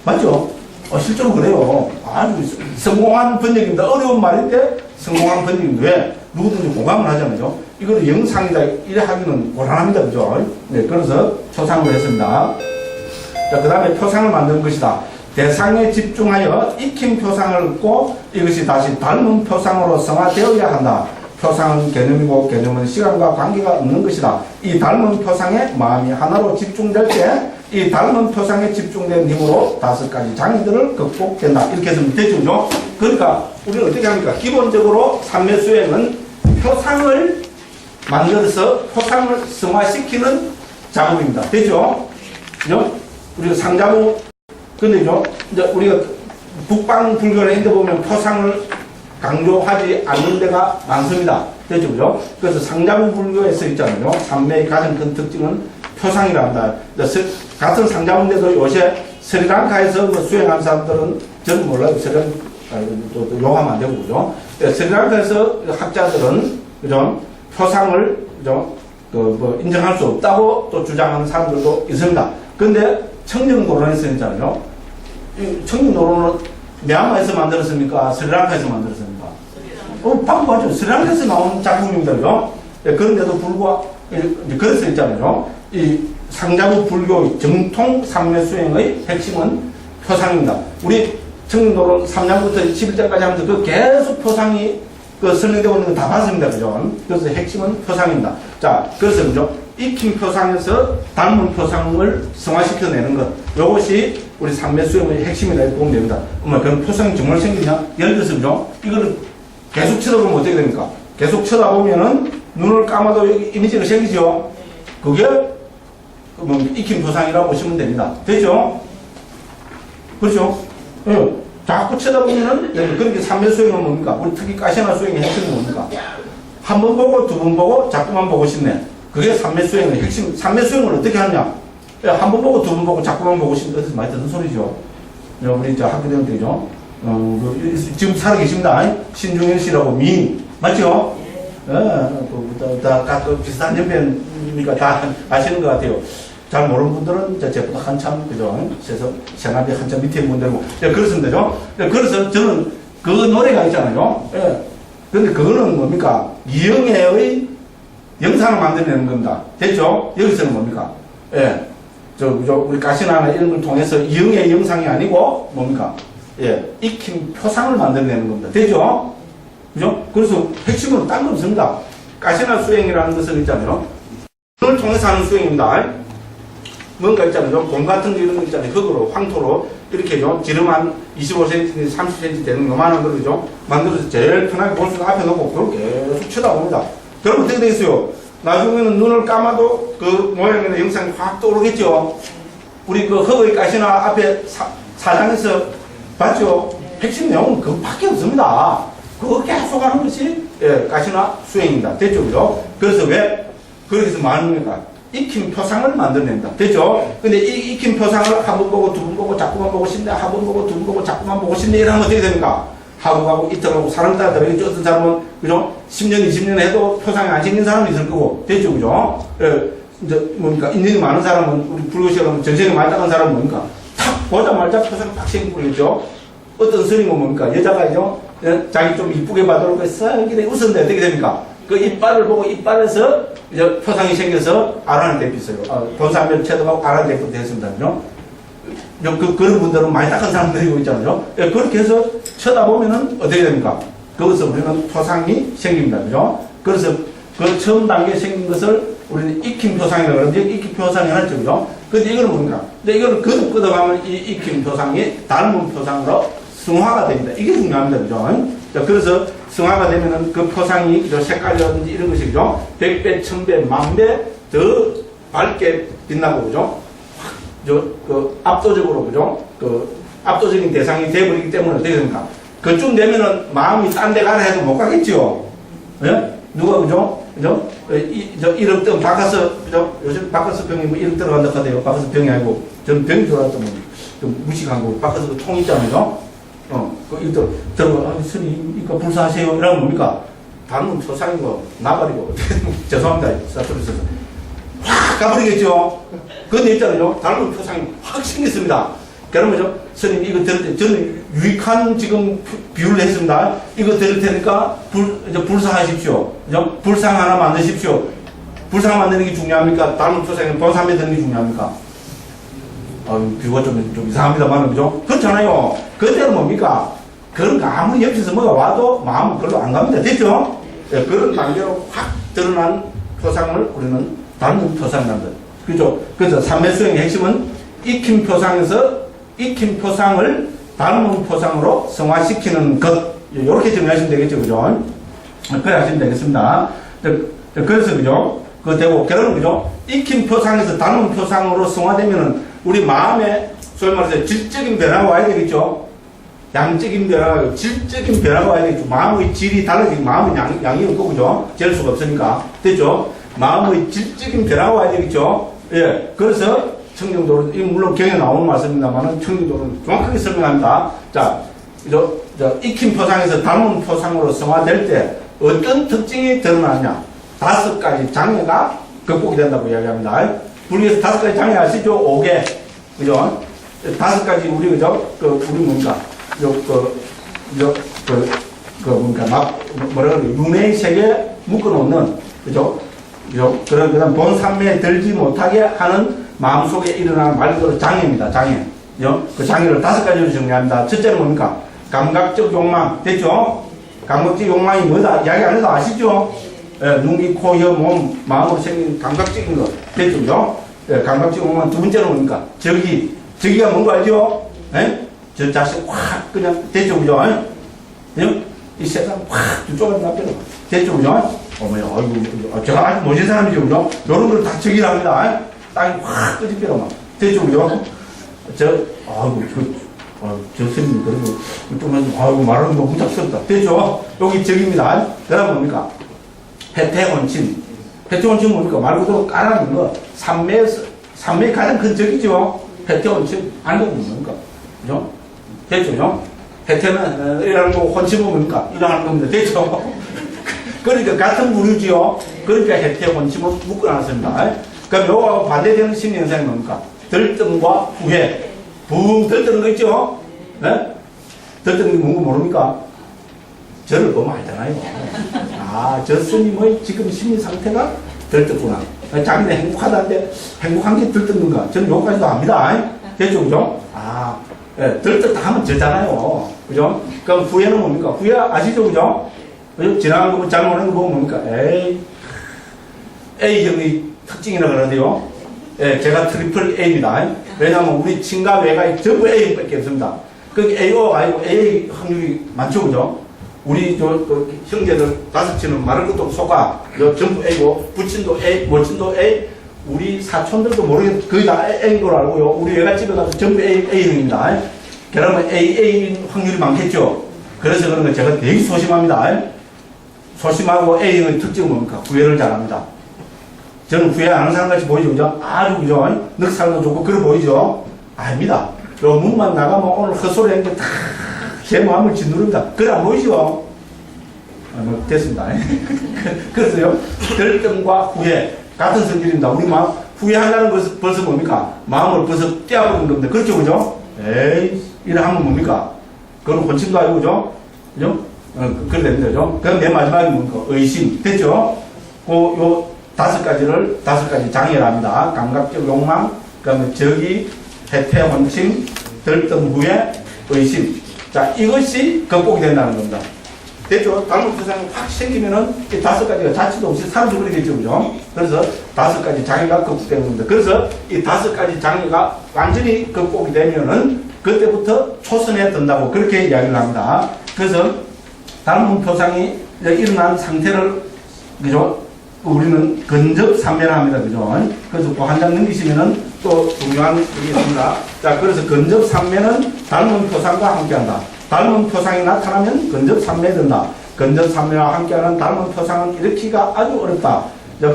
맞죠? 실제로 그래요. 아주 성공한 번역입니다. 어려운 말인데 성공한 번역인데 왜? 누구든지 공감을 하잖아요. 이거를 영상이다 이래 하기는 곤란합니다. 그죠? 네, 그래서 표상을 했습니다. 자, 그 다음에 표상을 만드는 것이다. 대상에 집중하여 익힌 표상을 얻고 이것이 다시 닮은 표상으로 성화되어야 한다. 표상은 개념이고 개념은 시간과 관계가 없는 것이다. 이 닮은 표상에 마음이 하나로 집중될 때 이 닮은 표상에 집중된 힘으로 5가지 장애들을 극복된다. 이렇게 해서 되죠. 그러니까 우리는 어떻게 합니까? 기본적으로 삼매수행은 표상을 만들어서 표상을 승화시키는 작업입니다. 되죠? 그죠? 우리가 상자부, 근데죠? 이제 우리가 북방 불교를 했는데 보면 표상을 강조하지 않는 데가 많습니다. 되죠? 그죠? 그래서 상자부 불교에서 있잖아요. 삼매의 가장 큰 특징은 표상이라 한다. 같은 상자부인데도 요새 스리랑카에서 뭐 수행한 사람들은 저는 몰라요. 또 욕하면 안 되고, 그죠? 스리랑카에서 학자들은, 그죠? 표상을, 그죠? 인정할 수 없다고 또 주장하는 사람들도 있습니다. 근데 청정노론에서 했잖아요. 청정노론은 미얀마에서 만들었습니까? 스리랑카에서 만들었습니까? 바꾸하죠. 스리랑카에서 나온 작품입니다. 그죠? 그런데도 불구하고, 그래서 있잖아요. 이 상자부 불교 정통 삼매 수행의 핵심은 표상입니다. 우리 청정노론 3장부터 11장까지 하면서 그 계속 표상이 설명되고 있는 거 다 봤습니다. 그죠? 그래서 핵심은 표상입니다. 자, 그래서 그죠? 익힌 표상에서 닮은 표상을 성화시켜내는 것. 이것이 우리 삼매 수행의 핵심이라 보면 됩니다. 그럼 표상이 정말 생기냐? 예를 들어서 그죠? 이거를 계속 쳐다보면 어떻게 됩니까? 계속 쳐다보면은 눈을 감아도 여기 이미지가 생기죠? 그게 익힌 표상이라고 보시면 됩니다. 되죠? 그렇죠? 예. 자꾸 쳐다보면은, 그렇게 삼매 수행은 뭡니까? 우리 특히 가시나 수행의 핵심은 뭡니까? 한 번 보고, 두 번 보고, 자꾸만 보고 싶네. 그게 삼매 수행의 핵심. 삼매 수행을 어떻게 하느냐? 한 번 보고, 두 번 보고, 자꾸만 보고 싶네. 그래서 많이 듣는 소리죠. 우리 저 학교 다닐 때죠. 지금 살아계십니다. 신중현 씨라고 미인. 맞죠? 다 비슷한 연배니까 다 아시는 것 같아요. 잘 모르는 분들은 제보다 한참, 그죠? 그래서 생활비 한참 밑에 분들고. 그렇습니다. 그죠? 그래서 저는 그 노래가 있잖아요. 예. 근데 그거는 뭡니까? 이영애의 영상을 만들어내는 겁니다. 됐죠? 여기서는 뭡니까? 예. 그죠? 우리 가시나나 이런 걸 통해서 이영애의 영상이 아니고 뭡니까? 예. 익힌 표상을 만들어내는 겁니다. 됐죠? 그죠? 그래서 핵심은 딴 거 없습니다. 가시나 수행이라는 것은 있잖아요. 그걸 통해서 하는 수행입니다. 뭔가 있잖아요. 공 같은 거 이런 거 있잖아요. 흙으로, 황토로, 이렇게요. 지름 한 25cm, 30cm 되는 요만한 걸, 그죠? 만들어서 제일 편하게 볼 수 있는 앞에 놓고, 그걸 계속 쳐다봅니다. 그러면 어떻게 되겠어요? 나중에는 눈을 감아도 그 모양이나 영상이 확 떠오르겠죠? 우리 그 흙의 가시나 앞에 사장에서 봤죠? 핵심 내용은 그거밖에 없습니다. 그거 계속 하는 것이, 예, 가시나 수행입니다. 됐죠? 그죠? 그래서 왜? 그렇게 해서 많으니까. 익힌 표상을 만들어낸다. 됐죠? 근데 이 익힌 표상을 한 번 보고, 두 번 보고, 자꾸만 보고 싶네. 한 번 보고, 두 번 보고, 자꾸만 보고 싶네. 이러면 어떻게 됩니까? 하고 가고, 이틀 하고, 사람 따라 다르겠죠? 어떤 사람은, 그죠? 10년, 20년 해도 표상이 안 생긴 사람이 있을 거고. 됐죠? 그죠? 예, 이제 뭡니까? 인연이 많은 사람은, 우리 불교시험은 전생에 많이 닦은 사람은 뭡니까? 탁 보자마자 표상이 딱 생기고 그랬죠? 어떤 스님은 뭡니까? 여자가죠? 예? 자기 좀 이쁘게 봐도록 싹 이렇게 웃었는데 어떻게 됩니까? 그 이빨을 보고 이빨에서 이제 표상이 생겨서 아란을 대pis어요. 본사면 체도하고 아란 대pis도 됐습니다. 그죠? 그런 분들은 많이 닦은 사람들이 있잖아요. 예, 그렇게 해서 쳐다보면은 어떻게 됩니까? 거기서 우리는 표상이 생깁니다. 그죠? 그래서 그 처음 단계에 생긴 것을 우리는 익힌 표상이라고 그러는데 익힌 표상이 하죠. 그죠? 근데 이거는 뭡니까? 근데 이거를 끄덕끄덕하면 이 익힌 표상이 닮은 표상으로 승화가 됩니다. 이게 중요합니다. 그죠? 자, 그래서 승화가 되면은 그 표상이 색깔이라든지 이런 것이 그죠? 100배, 1000배, 10,000배 더 밝게 빛나고 그죠? 그 압도적으로 그죠? 그 압도적인 대상이 되어버리기 때문에 어떻게 됩니까? 그쯤 되면은 마음이 딴 데 가라 해도 못 가겠죠? 예? 누가 그죠? 그죠? 1억 돈 바꿔서 그죠? 요즘 바꿔서 병이 뭐 1억 들어간다 하대요. 바꿔서 병이 아니고 저는 병이 들어왔더니 좀 무식한 거 바꿔서 그 통 있잖아요. 이거 들어가, 스님, 이거 불사하세요. 이러면 뭡니까? 방금 초상이고, 나발이고, 죄송합니다. 사투리 써서. 확 가버리겠죠? 근데 있잖아요. 닮은 표상이 확 생겼습니다. 그러면 스님, 이거 들을 때, 저는 유익한 지금 비유를 했습니다. 이거 들을 테니까, 불사하십시오. 불상 하나 만드십시오. 불상 만드는 게 중요합니까? 닮은 표상이 본삼에 드는 게 중요합니까? 비유가 좀 이상합니다만, 그죠? 그렇잖아요. 그때는 뭡니까? 그런 거 아무리 옆에서 뭐가 와도 마음은 별로 안 갑니다. 됐죠? 예, 그런 단계로 확 드러난 표상을 우리는 닮은 표상이란다. 그죠? 그래서 삼매수행의 핵심은 익힌 표상을 닮은 표상으로 성화시키는 것. 이렇게 정리하시면 되겠죠. 그죠? 그래 하시면 되겠습니다. 그래서 그죠? 그 되고, 결론은 그죠? 익힌 표상에서 닮은 표상으로 성화되면은 우리 마음에 소위 말해서 질적인 변화가 와야 되겠죠? 양적인 변화가, 질적인 변화가 와야 되겠죠? 마음의 질이 달라지고, 마음의 양이 없고, 그죠? 잴 수가 없으니까. 됐죠? 마음의 질적인 변화가 와야 되겠죠? 예. 그래서 청정도로, 물론 경에 나오는 말씀입니다만은 청정도로 정확하게 설명합니다. 자, 익힌 표상에서 닮은 표상으로 성화될 때 어떤 특징이 드러나냐? 5가지 장애가 극복이 된다고 이야기합니다. 불교에서 5가지 장애 아시죠? 5개. 그죠? 5가지 우리, 그죠? 우리 뭡니까? 뭐라 그래? 윤회의 세계에 묶어놓는, 그죠? 그 다음 본산매에 들지 못하게 하는 마음속에 일어나는 말 그대로 장애입니다. 장애. 그 장애를 5가지로 정리합니다. 첫째는 뭡니까? 감각적 욕망. 됐죠? 감각적 욕망이 뭐다? 이야기 안 해도 아시죠? 예, 눈, 귀, 코, 혀, 몸, 마음으로 생긴 감각적인 것. 됐죠? 예, 감각적 욕망. 두 번째는 뭡니까? 저기가 뭔가 알죠? 예? 저 자식 확 그냥 됐죠? 그죠? 예? 이 세상 확 쫓아가 놔버려. 됐죠? 그죠? 어머니, 아이고, 제가 아주 멋진 사람이죠, 그죠? 요런 걸 다 적이라 합니다. 땅이 확 끄집혀라, 막. 됐죠, 그죠? 저 스님, 그리고, 좀, 아이고, 말하는 거 무작스럽다. 됐죠? 여기 적입니다. 그 다음 뭡니까? 해태원침. 해태원침 뭡니까? 말 그대로 까라는 거. 삼매의 가장 큰 적이죠? 해태원침. 알고 뭡니까? 그죠? 됐죠, 그죠? 해태는, 일하는 거고, 혼침은 뭡니까? 일하는 겁니다. 됐죠? 그러니까 같은 부류지요. 그러니까 해태 원침은 묶어놨습니다. 그럼 요거하고 반대되는 심리 현상이 뭡니까? 들뜸과 후회. 붕 들뜨는 거 있죠? 네? 들뜨는 게 뭔가 모릅니까? 저를 보면 알잖아요. 아, 저 스님의 지금 심리 상태가 들떴구나. 자기는 행복하다는데 행복한 게 들떴는가? 저는 요까지도 압니다. 됐죠? 그죠? 아, 예, 들떴다 하면 저잖아요. 그죠? 그럼 후회는 뭡니까? 후회 아시죠? 그죠? 지나간 거, 잘못한 거 보면 뭡니까? A형의 특징이라 그러는데요. 예, 제가 트리플 A입니다. 왜냐하면 우리 친가 외가 전부 A형밖에 없습니다. 그 A가 아니고 A 확률이 많죠, 그죠? 우리 형제들 5치는 말할 것도 없고 소가 전부 A고, 부친도 A, 모친도 A, 우리 사촌들도 모르겠, 거의 다 A인 걸 알고요. 우리 외갓집에 가서 전부 A형입니다. 그러면 A인 확률이 많겠죠? 그래서 그런 거 제가 되게 소심합니다. 소심하고 A형의 특징은 뭡니까? 후회를 잘합니다. 저는 후회 안 하는 사람같이 보이죠? 그죠? 아주 그죠? 늑살도 좋고 그래 보이죠? 아닙니다. 요 문만 나가면 오늘 헛소리 하는 게 다 제 마음을 짓누릅니다. 그래 안 보이죠? 뭐 됐습니다. 그래서요, 들뜸과 후회 같은 성질입니다. 우리 마음 후회한다는 것은 벌써 뭡니까? 마음을 벌써 떼어버리는 겁니다. 그렇죠? 그죠? 에이, 이래 하면 뭡니까? 그건 혼침도 아니고 그죠? 그죠? 그래 됩니다. 그죠? 그럼 맨 마지막에 뭡니까? 의심. 됐죠? 요 5가지 장애를 합니다. 감각적 욕망, 그 다음에 적이, 해태, 혼침, 들뜸, 후회, 의심. 자, 이것이 극복이 된다는 겁니다. 됐죠? 닮은 표상이 확 생기면은 이 5가지가 자체도 없이 사라져버리겠죠, 그죠? 그래서 5가지 장애가 극복되는 겁니다. 그래서 이 5가지 장애가 완전히 극복이 되면은 그때부터 초선에 든다고 그렇게 이야기를 합니다. 그래서 닮은 표상이 일어난 상태를, 그죠? 우리는 근접삼매라 합니다, 그죠? 그래서 그 한 장 넘기시면은 또 중요한 게 있습니다. 자, 그래서 근접삼매는 닮은 표상과 함께한다. 닮은 표상이 나타나면 근접삼매에 든다. 근접삼매와 함께하는 닮은 표상은 일으키기가 아주 어렵다.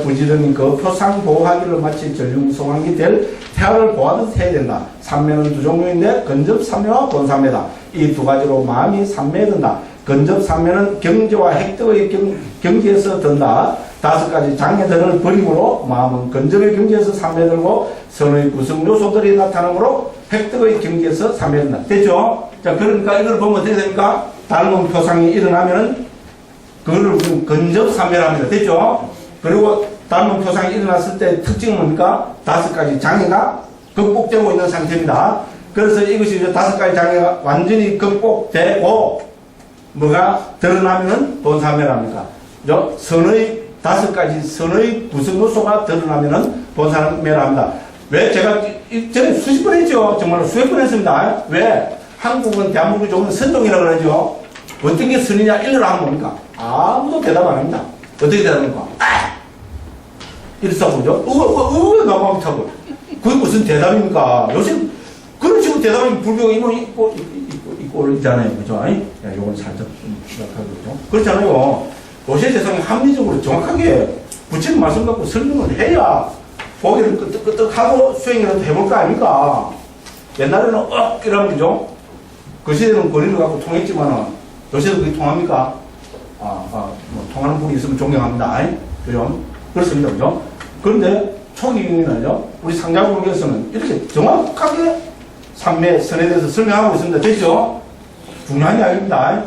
부지런히 그 표상 보호하기를 마치 전륜송환기 될 태아를 보호하듯 해야 된다. 삼매는 두 종류인데 근접삼매와 본삼매다. 이 두 가지로 마음이 삼매에 든다. 근접삼매는 경제와 획득의 경지에서 든다. 5가지 장애들을 버림으로 마음은 근접의 경지에서 삼매에 들고 선의 구성 요소들이 나타나므로 획득의 경지에서 삼매에 든다. 됐죠? 자, 그러니까 이걸 보면 어떻게 됩니까? 닮은 표상이 일어나면은 그거를 우리는 근접삼매라 합니다. 됐죠? 그리고 닮은 표상이 일어났을 때 특징은 뭡니까? 5가지 장애가 극복되고 있는 상태입니다. 그래서 이것이 이제 5가지 장애가 완전히 극복되고 뭐가 드러나면은 본삼매랍니까? 그죠? 선의, 5가지 선의 구성 요소가 드러나면은 본산매라 합니다. 왜 제가 전에 수십 번 했죠? 정말로 수백 번 했습니다. 왜? 한국은 대한민국이 조금 선종이라고 그러죠? 어떤 게 선이냐, 일러로 하면 뭡니까? 아무도 대답 안 합니다. 어떻게 대답합니까? 이렇다고 그죠? 나가면 차고. 그게 무슨 대답입니까? 요새 그런 식으로 대답하면 불교가 뭐 있고 있잖아요. 그죠? 야, 요건 살짝 생각하고 그죠? 그렇잖아요. 요새 세상에 합리적으로 정확하게 부처님 말씀 갖고 설명을 해야 보기를 끄떡끄떡하고 수행이라도 해볼 거 아닙니까? 옛날에는 이러면 그죠? 그 시대는 거리를 갖고 통했지만은 요새도 그게 통합니까? 뭐 통하는 분이 있으면 존경합니다. 그죠? 그렇습니다. 그죠? 그런데 초기에는요, 우리 상자불교에서는 이렇게 정확하게 삼매 선에 대해서 설명하고 있습니다. 됐죠? 중요한 이야기입니다.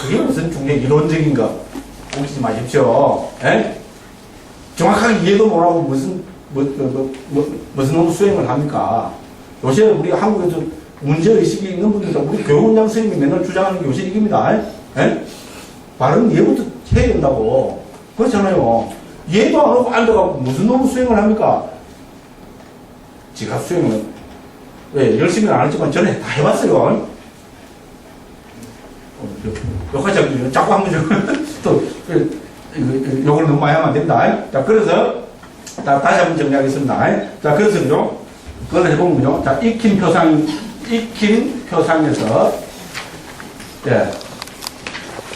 그게 무슨 중요 이론적인 거 웃기지 마십시오. 정확하게 이해도 못하고 무슨 놈 수행을 합니까? 요새 우리 한국에서 문제의식이 있는 분들, 우리 교육원장 선생님이 맨날 주장하는 게 요새 이깁니다. 바른 이해부터 해야 된다고. 그렇잖아요. 이해도 안 하고 앉아가고 무슨 놈 수행을 합니까? 지가 수행을, 열심히는 안 했지만 전에 다 해봤어요. 욕하자고, 자꾸 한 번 또, 욕을 너무 많이 하면 안 됩니다. 자, 그래서, 다시 한번 정리하겠습니다. 자, 그래서, 그죠? 그걸 해보면, 그죠? 자, 익힌 표상에서,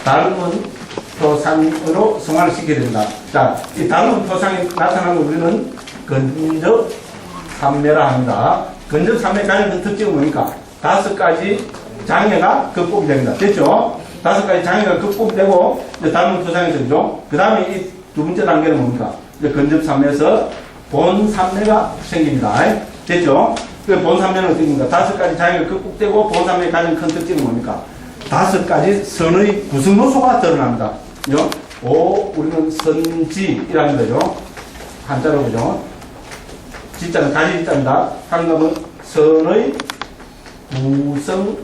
닮은 표상으로 성화를 시켜야 된다. 자, 이 닮은 표상이 나타나면 우리는 근접 삼매라 합니다. 근접 삼매 가진 특징은 뭡니까? 5가지 장애가 극복이 됩니다. 됐죠? 5가지 장애가 극복이 되고, 이제 닮은 표상에서, 그죠? 그 다음에 이 두 번째 단계는 뭡니까? 이제 근접 삼매에서 본 삼매가 생깁니다. 됐죠? 그 본 삼매는 어떻게 됩니까? 5가지 장애가 극복되고, 본 삼매의 가장 큰 특징은 뭡니까? 5가지 선의 구성 요소가 드러납니다. 그죠? 우리는 선지이라는 거죠. 한자로, 그죠? 지자는 가지 지자입니다. 한국은 선의 구성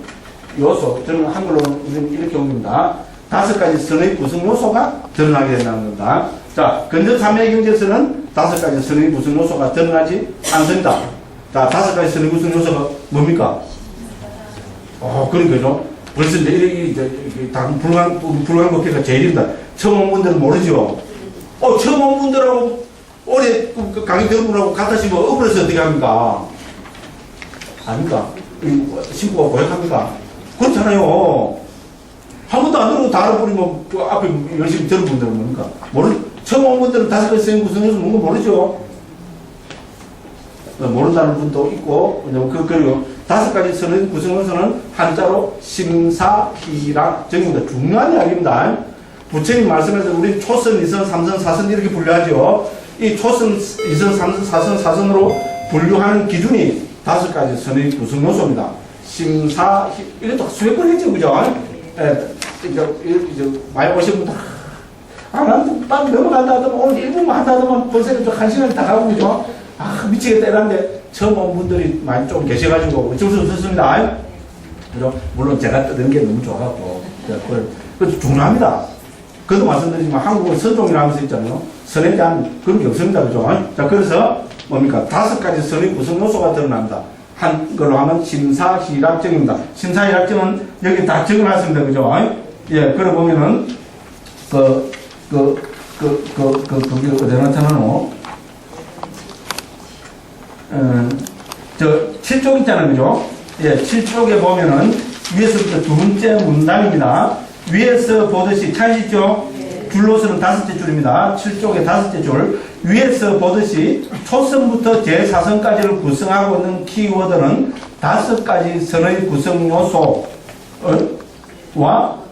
요소. 저는 한글로는 우리는 이렇게 옮깁니다. 5가지 선의 구성 요소가 드러나게 된다는 겁니다. 자, 근접 삼매 경제에서는 5가지 선의 구성 요소가 드러나지 않습니다. 자, 5가지 선의 구성 요소가 뭡니까? 그런 거죠. 벌써 이제 다른 불광법계가 제일입니다. 처음 온 분들은 모르죠. 처음 온 분들하고 올해 강의 배운 분하고 갖다 심으면 억울해서 어떻게 합니까? 아닙니까? 신부가 고약합니까? 그렇잖아요. 한 번도 안 들어도 다 알아버리면 그 앞에 열심히 들은 분들은 뭡니까? 처음 온 분들은 5가지 선의 구성 요소 뭔가 모르죠. 모른다는 분도 있고, 그리고 5가지 선의 구성 요소는 한자로 심사희락정입니다. 중요한 이야기입니다. 부처님 말씀에서 우리 초선, 2선, 3선, 4선 이렇게 분류하죠. 이 초선, 2선, 3선, 4선, 4선으로 분류하는 기준이 5가지 선의 구성 요소입니다. 이것도 수백 번 했죠, 그죠? 이제 많이 오신 분들, 나는 딱 넘어간다 하더만, 오늘 1분만 한다 하더만, 벌써 1시간이 다 가고, 그죠? 미치겠다 이랬는데, 처음 온 분들이 많이 좀 계셔가지고, 어쩔 수 없었습니다. 그죠? 물론 제가 뜨는 게 너무 좋아갖고, 그래서 중요합니다. 그도 말씀드리지만, 한국은 선종이라고 하면서 있잖아요. 선에 대한 그런 게 없습니다. 그죠? 자, 그래서, 뭡니까? 5가지 선의 구성 요소가 드러난다. 한걸로 하면 심사희락정입니다. 심사희락정은 여기 다 적어놨습니다. 그죠? 그래 보면은, 그게 어디 나타나노? 7쪽 있잖아요. 그죠? 7쪽에 보면은 위에서부터 두 번째 문단입니다. 위에서 보듯이 찾으시죠? 줄로서는 5째 줄입니다. 7쪽에 5째 줄. 위에서 보듯이 초선부터 제4선까지를 구성하고 있는 키워드는 5가지 선의 구성 요소와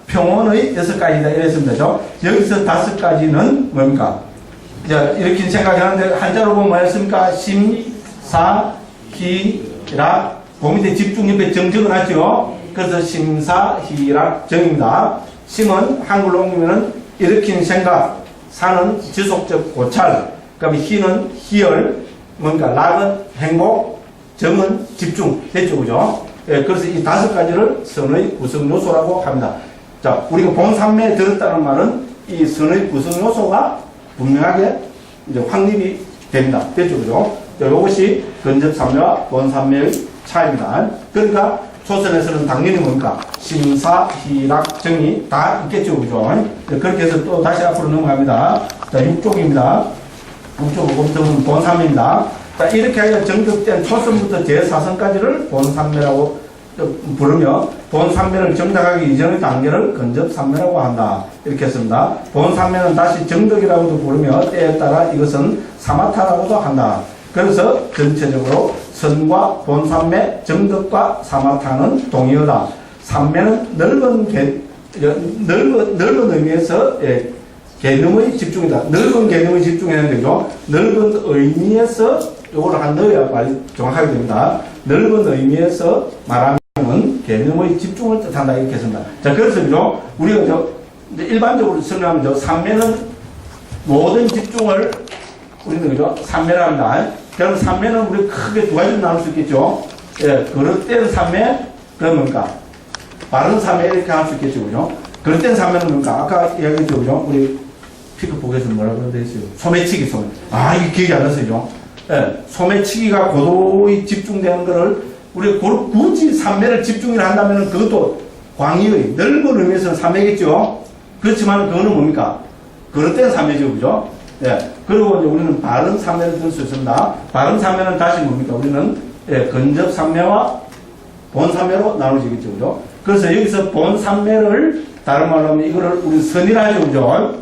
평원의 6가지다. 이랬습니다. 여기서 5가지는 뭡니까? 이렇게 생각하는데 한자로 보면 뭐였습니까? 심사희락. 그 밑에 집중 옆에 정 적어놨죠? 그래서 심사희락정입니다. 심은 한글로 옮기면은 일으킨 생각, 사는 지속적 고찰, 그 다음에 희는 희열, 뭔가 락은 행복, 정은 집중. 됐죠, 그죠? 그래서 이 5가지를 선의 구성 요소라고 합니다. 자, 우리가 본삼매에 들었다는 말은 이 선의 구성 요소가 분명하게 이제 확립이 됩니다. 됐죠, 그죠? 이것이 근접산매와 본산매의 차이입니다. 그러니까 초선에서는 당연히 뭡니까? 심사, 희락, 정의 다 있겠죠, 그죠? 그렇게 해서 또 다시 앞으로 넘어갑니다. 자, 6쪽입니다. 6쪽 보면 본산매입니다. 자, 이렇게 하여 정득된 초선부터 제4선까지를 본산매라고 부르며 본산매를 정득하기 이전의 단계를 근접산매라고 한다. 이렇게 했습니다. 본산매는 다시 정득이라고도 부르며 때에 따라 이것은 사마타라고도 한다. 그래서 전체적으로 선과 본산매, 정득과 사마타는 동의어다. 산매는 넓은 의미에서 개념의 집중이다. 넓은 개념의 집중이라는 거죠. 넓은 의미에서 요거를 한 넣어야 말이 정확하게 됩니다. 넓은 의미에서 말하면 개념의 집중을 뜻한다. 이렇게 했습니다. 자, 그래서 그죠. 우리가 일반적으로 설명하면 산매는 모든 집중을 우리는 그죠. 산매라 합니다. 그럼 산매는 우리 크게 두 가지로 나눌 수 있겠죠. 예, 그릇된 산매, 그럼 뭡니까? 바른 산매 이렇게 할 수 있겠죠. 그죠. 그릇된 산매는 뭡니까? 아까 이야기했죠. 그죠. 우리 피크복에서 뭐라고 그랬어요? 소매치기, 소매. 아, 이게 기억이 안 났어요. 예, 소매치기가 고도히 집중되는 거를 우리 굳이 산매를 집중을 한다면 그것도 광의의 넓은 의미에서는 산매겠죠. 그렇지만 그거는 뭡니까? 그릇된 산매죠. 그죠? 예. 그리고 이제 우리는 바른 산매를 들 수 있습니다. 바른 산매는 다시 뭡니까? 우리는 근접 산매와 본 산매로 나눠지겠죠. 그죠? 그래서 여기서 본 산매를 다른 말로 하면 이거를 우리 선이라 하죠. 그죠?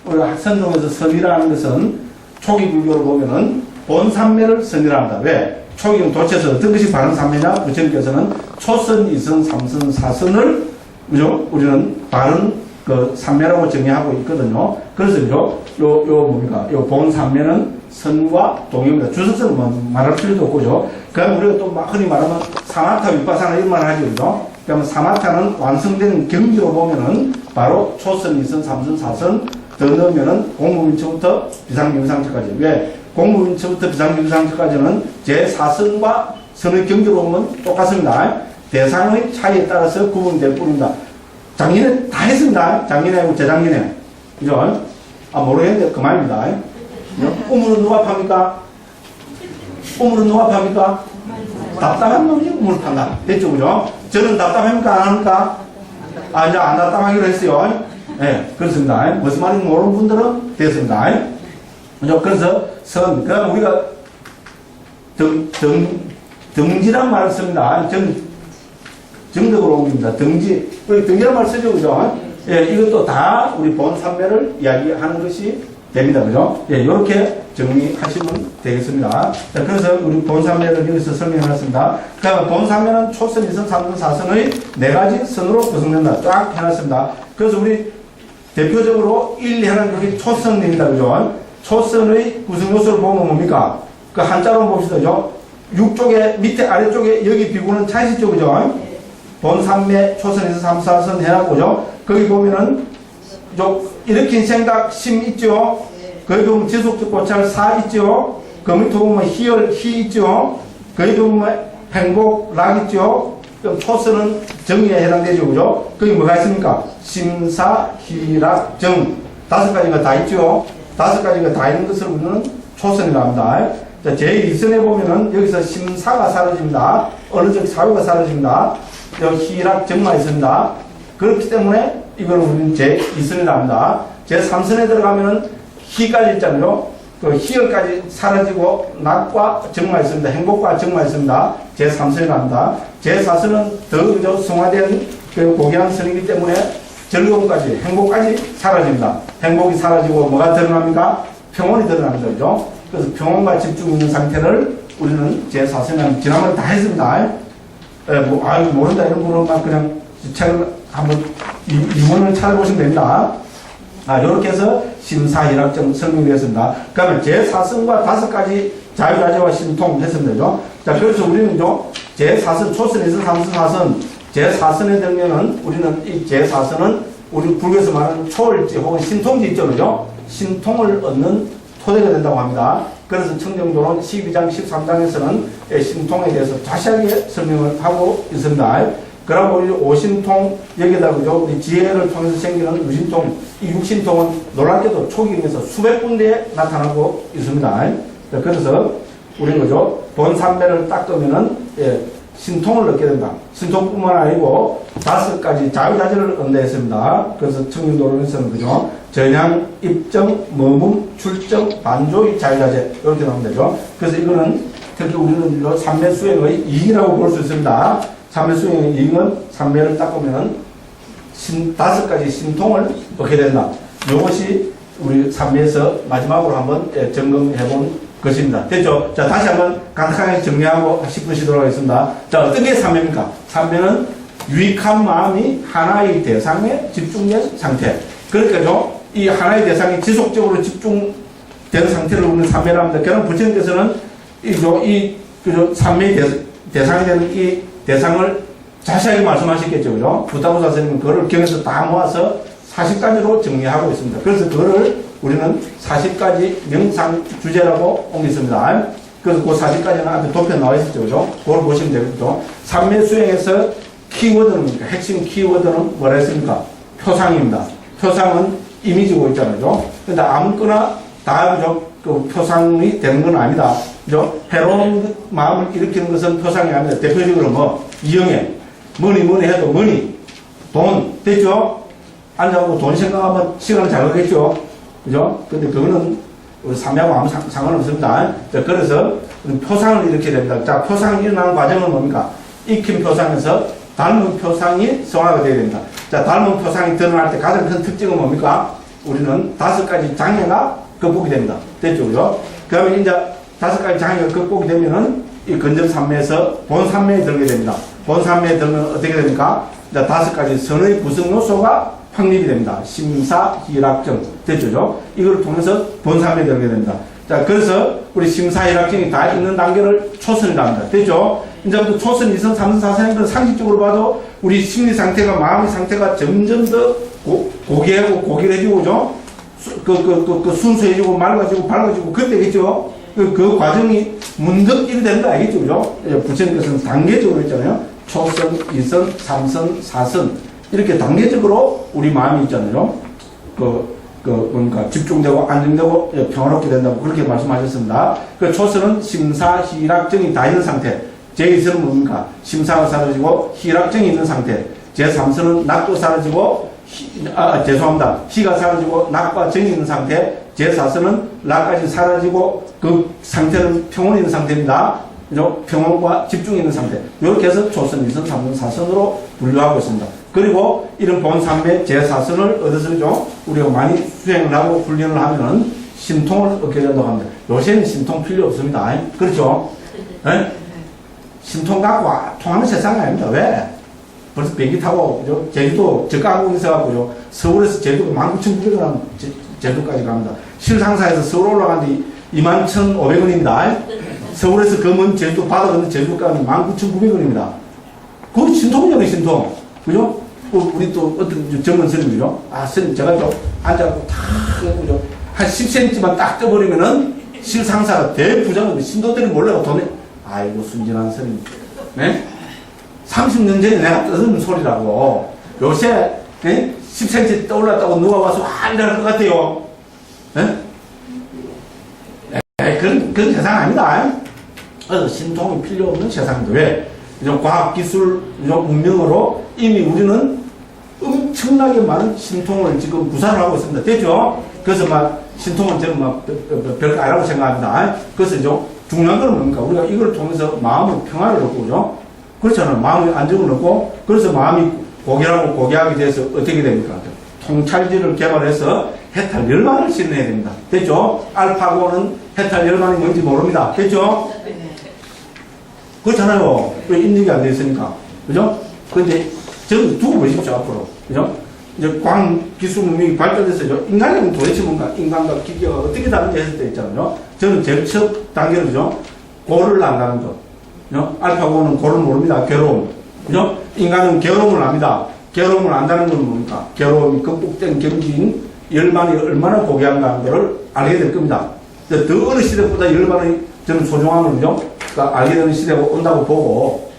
우리 선동에서 선이라는 것은 초기 불교로 보면은 본 산매를 선이라 한다. 왜? 초기는 도체에서 어떤 것이 바른 산매냐? 부처님께서는 초선, 이선, 삼선, 사선을 그죠? 우리는 바른 그 산매라고 정의하고 있거든요. 그래서 요 뭡니까? 요 본 산매는 선과 동의입니다. 주석서는 뭐 말할 필요도 없고죠. 그럼 우리가 또 흔히 말하면 사마타, 윗바사나 이런 말 하죠. 그죠? 그러면 사마타는 완성된 경지로 보면은 바로 초선, 이선, 삼선, 사선 더 넣으면은 공무민처부터 비상경상처까지. 왜? 공무민처부터 비상경상처까지는 제4선과 선의 경지로 보면 똑같습니다. 대상의 차이에 따라서 구분될 뿐입니다. 작년에 다 했습니다. 작년에, 재작년에. 그죠? 아, 모르겠는데, 그만입니다. 우물은 누가 팝니까? 우물은 누가 팝니까? 답답한 놈이 우물을 판다. 됐죠? 그죠? 저는 답답합니까? 안 합니까? 아, 이제 안 답답하기로 했어요. 네, 그렇습니다. 무슨 말인지 모르는 분들은 됐습니다. 그죠? 그래서 선, 그럼 우리가 등지란 말을 씁니다. 정덕으로 옮깁니다. 등지. 우리 등지란 말 쓰죠, 그죠? 예, 이것도 다 우리 본 산매를 이야기하는 것이 됩니다, 그죠? 예, 이렇게 정리하시면 되겠습니다. 자, 그래서 우리 본 산매를 여기서 설명해놨습니다. 그러니까 본 산매는 초선, 이선, 삼선, 사선의 네 가지 선으로 구성된다. 쫙 해놨습니다. 그래서 우리 대표적으로 1, 2 하는 것이 초선입니다, 그죠? 초선의 구성 요소를 보면 뭡니까? 그 한자로 봅시다, 그죠? 6쪽에, 밑에 아래쪽에 여기 비구는 차이시죠, 그죠? 본산매, 초선에서 3, 4선 해놨고죠. 거기 보면은, 일으킨 생각, 심 있죠? 거기 보면 지속적 고찰, 사 있죠? 그 밑에 보면 희열, 희 있죠? 거기 보면 행복, 락 있죠? 그럼 초선은 정의에 해당되죠, 그죠? 거기 뭐가 있습니까? 심사, 희락, 정. 5가지가 다 있죠? 5가지가 다 있는 것을 우리는 초선이라고 합니다. 자, 제2선에 보면은 여기서 심사가 사라집니다. 언어적 사유가 사라집니다. 희락, 정만 있습니다. 그렇기 때문에 이걸 우리는 제2선이라고 합니다. 제3선에 들어가면은 희까지 있잖아요. 그 희열까지 사라지고 낙과 정만 있습니다. 행복과 정만 있습니다. 제3선이라고 합니다. 제4선은 더 성화된 그 고귀한 선이기 때문에 즐거움까지, 행복까지 사라집니다. 행복이 사라지고 뭐가 드러납니까? 평온이 드러납니다. 그죠? 그래서 평온과 집중 있는 상태를 우리는 제4선은 지난번에 다 했습니다. 모른다 이런 분은 그냥 책을 한번 이문을 찾아보시면 됩니다. 이렇게 해서 심사희락점 설명되었습니다. 그러면 제4선과 5가지 자유자재와 신통 했습니다. 자, 그래서 우리는 제4선, 초선, 이선, 삼선, 사선, 제4선에 들면은 우리는 이 제4선은 우리 불교에서 말하는 초월지 혹은 신통지 있죠, 그죠? 신통을 얻는 토대가 된다고 합니다. 그래서 청정도론 12장, 13장에서는 신통에 대해서 자세하게 설명을 하고 있습니다. 그러고 이 오신통, 여기다 그죠? 우리 지혜를 통해서 생기는 유신통, 이 육신통은 놀랍게도 초기에서 수백 군데에 나타나고 있습니다. 그래서 우리 그죠? 본산매를 닦으면은, 예, 신통을 얻게 된다. 신통뿐만 아니고 5가지 자유자재를 얻는다. 그래서 청림도론에서는 그죠? 전향, 입정, 머문, 출정, 반조의 자유자재 이렇게 나오면 되죠. 그래서 이거는 특히 우리는 삼매 수행의 이익이라고 볼 수 있습니다. 삼매 수행의 이익은 삼매를 닦으면 5가지 신통을 얻게 된다. 이것이 우리 삼매에서 마지막으로 한번 점검해 본 것입니다. 됐죠? 자, 다시 한번 간단하게 정리하고 10분 쉬도록 하겠습니다. 자, 어떤 게 삼매입니까? 삼매는 유익한 마음이 하나의 대상에 집중된 상태. 그러니까요, 이 하나의 대상이 지속적으로 집중된 상태를 우리는 삼매라고 합니다. 그럼 부처님께서는 그죠? 삼매의 대상이 되는 이 대상을 자세하게 말씀하셨겠죠. 그죠? 부타부사 선생님은 그거를 경에서 다 모아서 40가지로 정리하고 있습니다. 그래서 그거를 우리는 40가지 명상 주제라고 옮겼습니다. 그래서 그 40가지는 앞에 도표에 나와 있었죠. 그죠? 그걸 보시면 되겠죠. 삼매 수행에서 키워드는 뭡니까? 핵심 키워드는 뭐라 했습니까? 표상입니다. 표상은 이미지고 있잖아요. 그죠? 근데 아무거나 다 그죠? 그 표상이 되는 건 아니다. 그죠? 해로운 마음을 일으키는 것은 표상이 아닙니다. 대표적으로 뭐, 이영애. 뭐니 해도 머니. 돈. 됐죠? 앉아보고 돈 생각하면 시간을 잘 가겠죠? 그죠? 근데 그거는 우리 삼매하고 아무 상관없습니다. 자, 그래서 표상을 이렇게 됩니다. 자, 표상이 일어나는 과정은 뭡니까? 익힌 표상에서 닮은 표상이 성화가 되어야 됩니다. 자, 닮은 표상이 드러날 때 가장 큰 특징은 뭡니까? 우리는 5가지 장애가 극복이 됩니다. 됐죠? 그죠? 그러면 이제 5가지 장애가 극복이 되면은 이 건전삼매에서 본삼매에 들게 됩니다. 본삼매에 들면 어떻게 됩니까? 이제 5가지 선의 구성 요소가 확립이 됩니다. 심사, 희락정. 됐죠? 이걸 통해서 본삼매에 들게 됩니다. 자, 그래서 우리 심사, 희락정이 다 있는 단계를 초선이라 합니다. 됐죠? 이제부터 초선, 2선, 3선, 4선은 상식적으로 봐도 우리 심리 상태가, 마음의 상태가 점점 더 고귀하고 고결해지고, 그죠? 순수해지고, 맑아지고, 밝아지고, 그때겠죠? 그 과정이 문득 이래 되는 거 알겠죠? 그죠? 부처님께서는 단계적으로 했잖아요. 초선, 2선, 3선, 4선. 이렇게 단계적으로 우리 마음이 있잖아요. 뭔가 집중되고 안정되고 평화롭게 된다고 그렇게 말씀하셨습니다. 그 초선은 심사, 희락정이 다 있는 상태. 제2선은 뭡니까? 심사가 사라지고 희락정이 있는 상태. 제3선은 낙도 사라지고 죄송합니다. 희가 사라지고 낙과 정이 있는 상태. 제4선은 낙까지 사라지고 그 상태는 평온이 있는 상태입니다. 그죠? 평온과 집중이 있는 상태. 이렇게 해서 초선, 2선, 3선, 4선으로 분류하고 있습니다. 그리고 이런 본삼매 제4선을 얻어서죠. 우리가 많이 수행을 하고 훈련을 하면은 신통을 얻게 된다고 합니다. 요새는 신통 필요 없습니다. 그렇죠? 네? 신통 갖고 통하는 세상이 아닙니다. 왜? 벌써 비행기 타고, 그죠? 제주도 저가항공에 있어가지고요. 서울에서 제주도 19,900원 제주도까지 갑니다. 실상사에서 서울 올라가는데 21,500원입니다. 서울에서 그 먼 제주도 바다 건너 제주도까지 19,900원입니다. 그거 신통이잖아요, 신통. 그죠? 우리 또 어떤 젊은 스님이죠? 아, 스님, 제가 좀 앉아갖고 탁, 그죠? 한 10cm만 딱 떠버리면은 실상사가 대부자인데 신도들이 몰래가 돈에, 아이고, 순진한 스님. 네? 30년 전에 내가 떠드는 소리라고. 요새, 네? 10cm 떠올랐다고 누가 와서 이럴 것 같아요. 네? 그런 세상 아니다. 신통이 필요 없는 세상인데, 왜? 과학기술, 문명으로 이미 우리는 엄청나게 많은 신통을 지금 구사를 하고 있습니다. 됐죠? 그래서 신통은 저는 별거 아니라고 생각합니다. 그래서 중요한 건 뭡니까? 우리가 이걸 통해서 마음의 평화를 얻고, 그죠? 그렇잖아요. 마음의 안정을 얻고, 그래서 마음이 고결하고 고귀하게 돼서 어떻게 됩니까? 통찰지를 개발해서 해탈 열반을 실현해야 됩니다. 됐죠? 알파고는 해탈 열반이 뭔지 모릅니다. 됐죠? 그렇잖아요. 왜 입력이 안 돼 있으니까. 그죠? 근데 저는 두고 보십시오, 앞으로. 그죠? 이제 광기술 문명이 발전해서 인간은 도대체 뭔가, 인간과 기계가 어떻게 다른지 했을 때 있잖아요. 저는 제일 첫 단계는, 그죠? 고를 안다는 것. 그죠? 알파고는 고를 모릅니다. 괴로움. 그죠? 인간은 괴로움을 압니다. 괴로움을 안다는 건 뭡니까? 괴로움이 극복된 경지인 열반이 얼마나 고귀한가 하는 것을 알게 될 겁니다. 더 어느 시대보다 열반의 저는 소중함을, 그죠? 알게 되는 시대가 온다고 보고,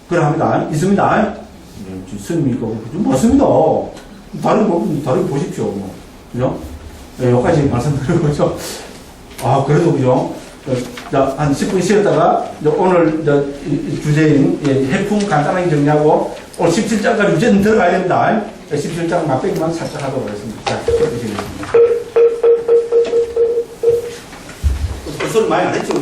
그래 합니다. 있습니다. 스님이니까 좀 맞습니다. 다른 거 보십시오. 뭐. 그죠? 네, 여기까지 말씀드리고, 그죠? 아, 그래도, 그죠? 자, 한 10분 쉬었다가, 이제 오늘, 이 주제인, 해품 간단하게 정리하고, 오늘 17장까지 주제는 들어가야 됩니다. 17장 맛배기만 살짝 하도록 하겠습니다. 자, 시작하시겠습니다. 소리 많이 안 했죠?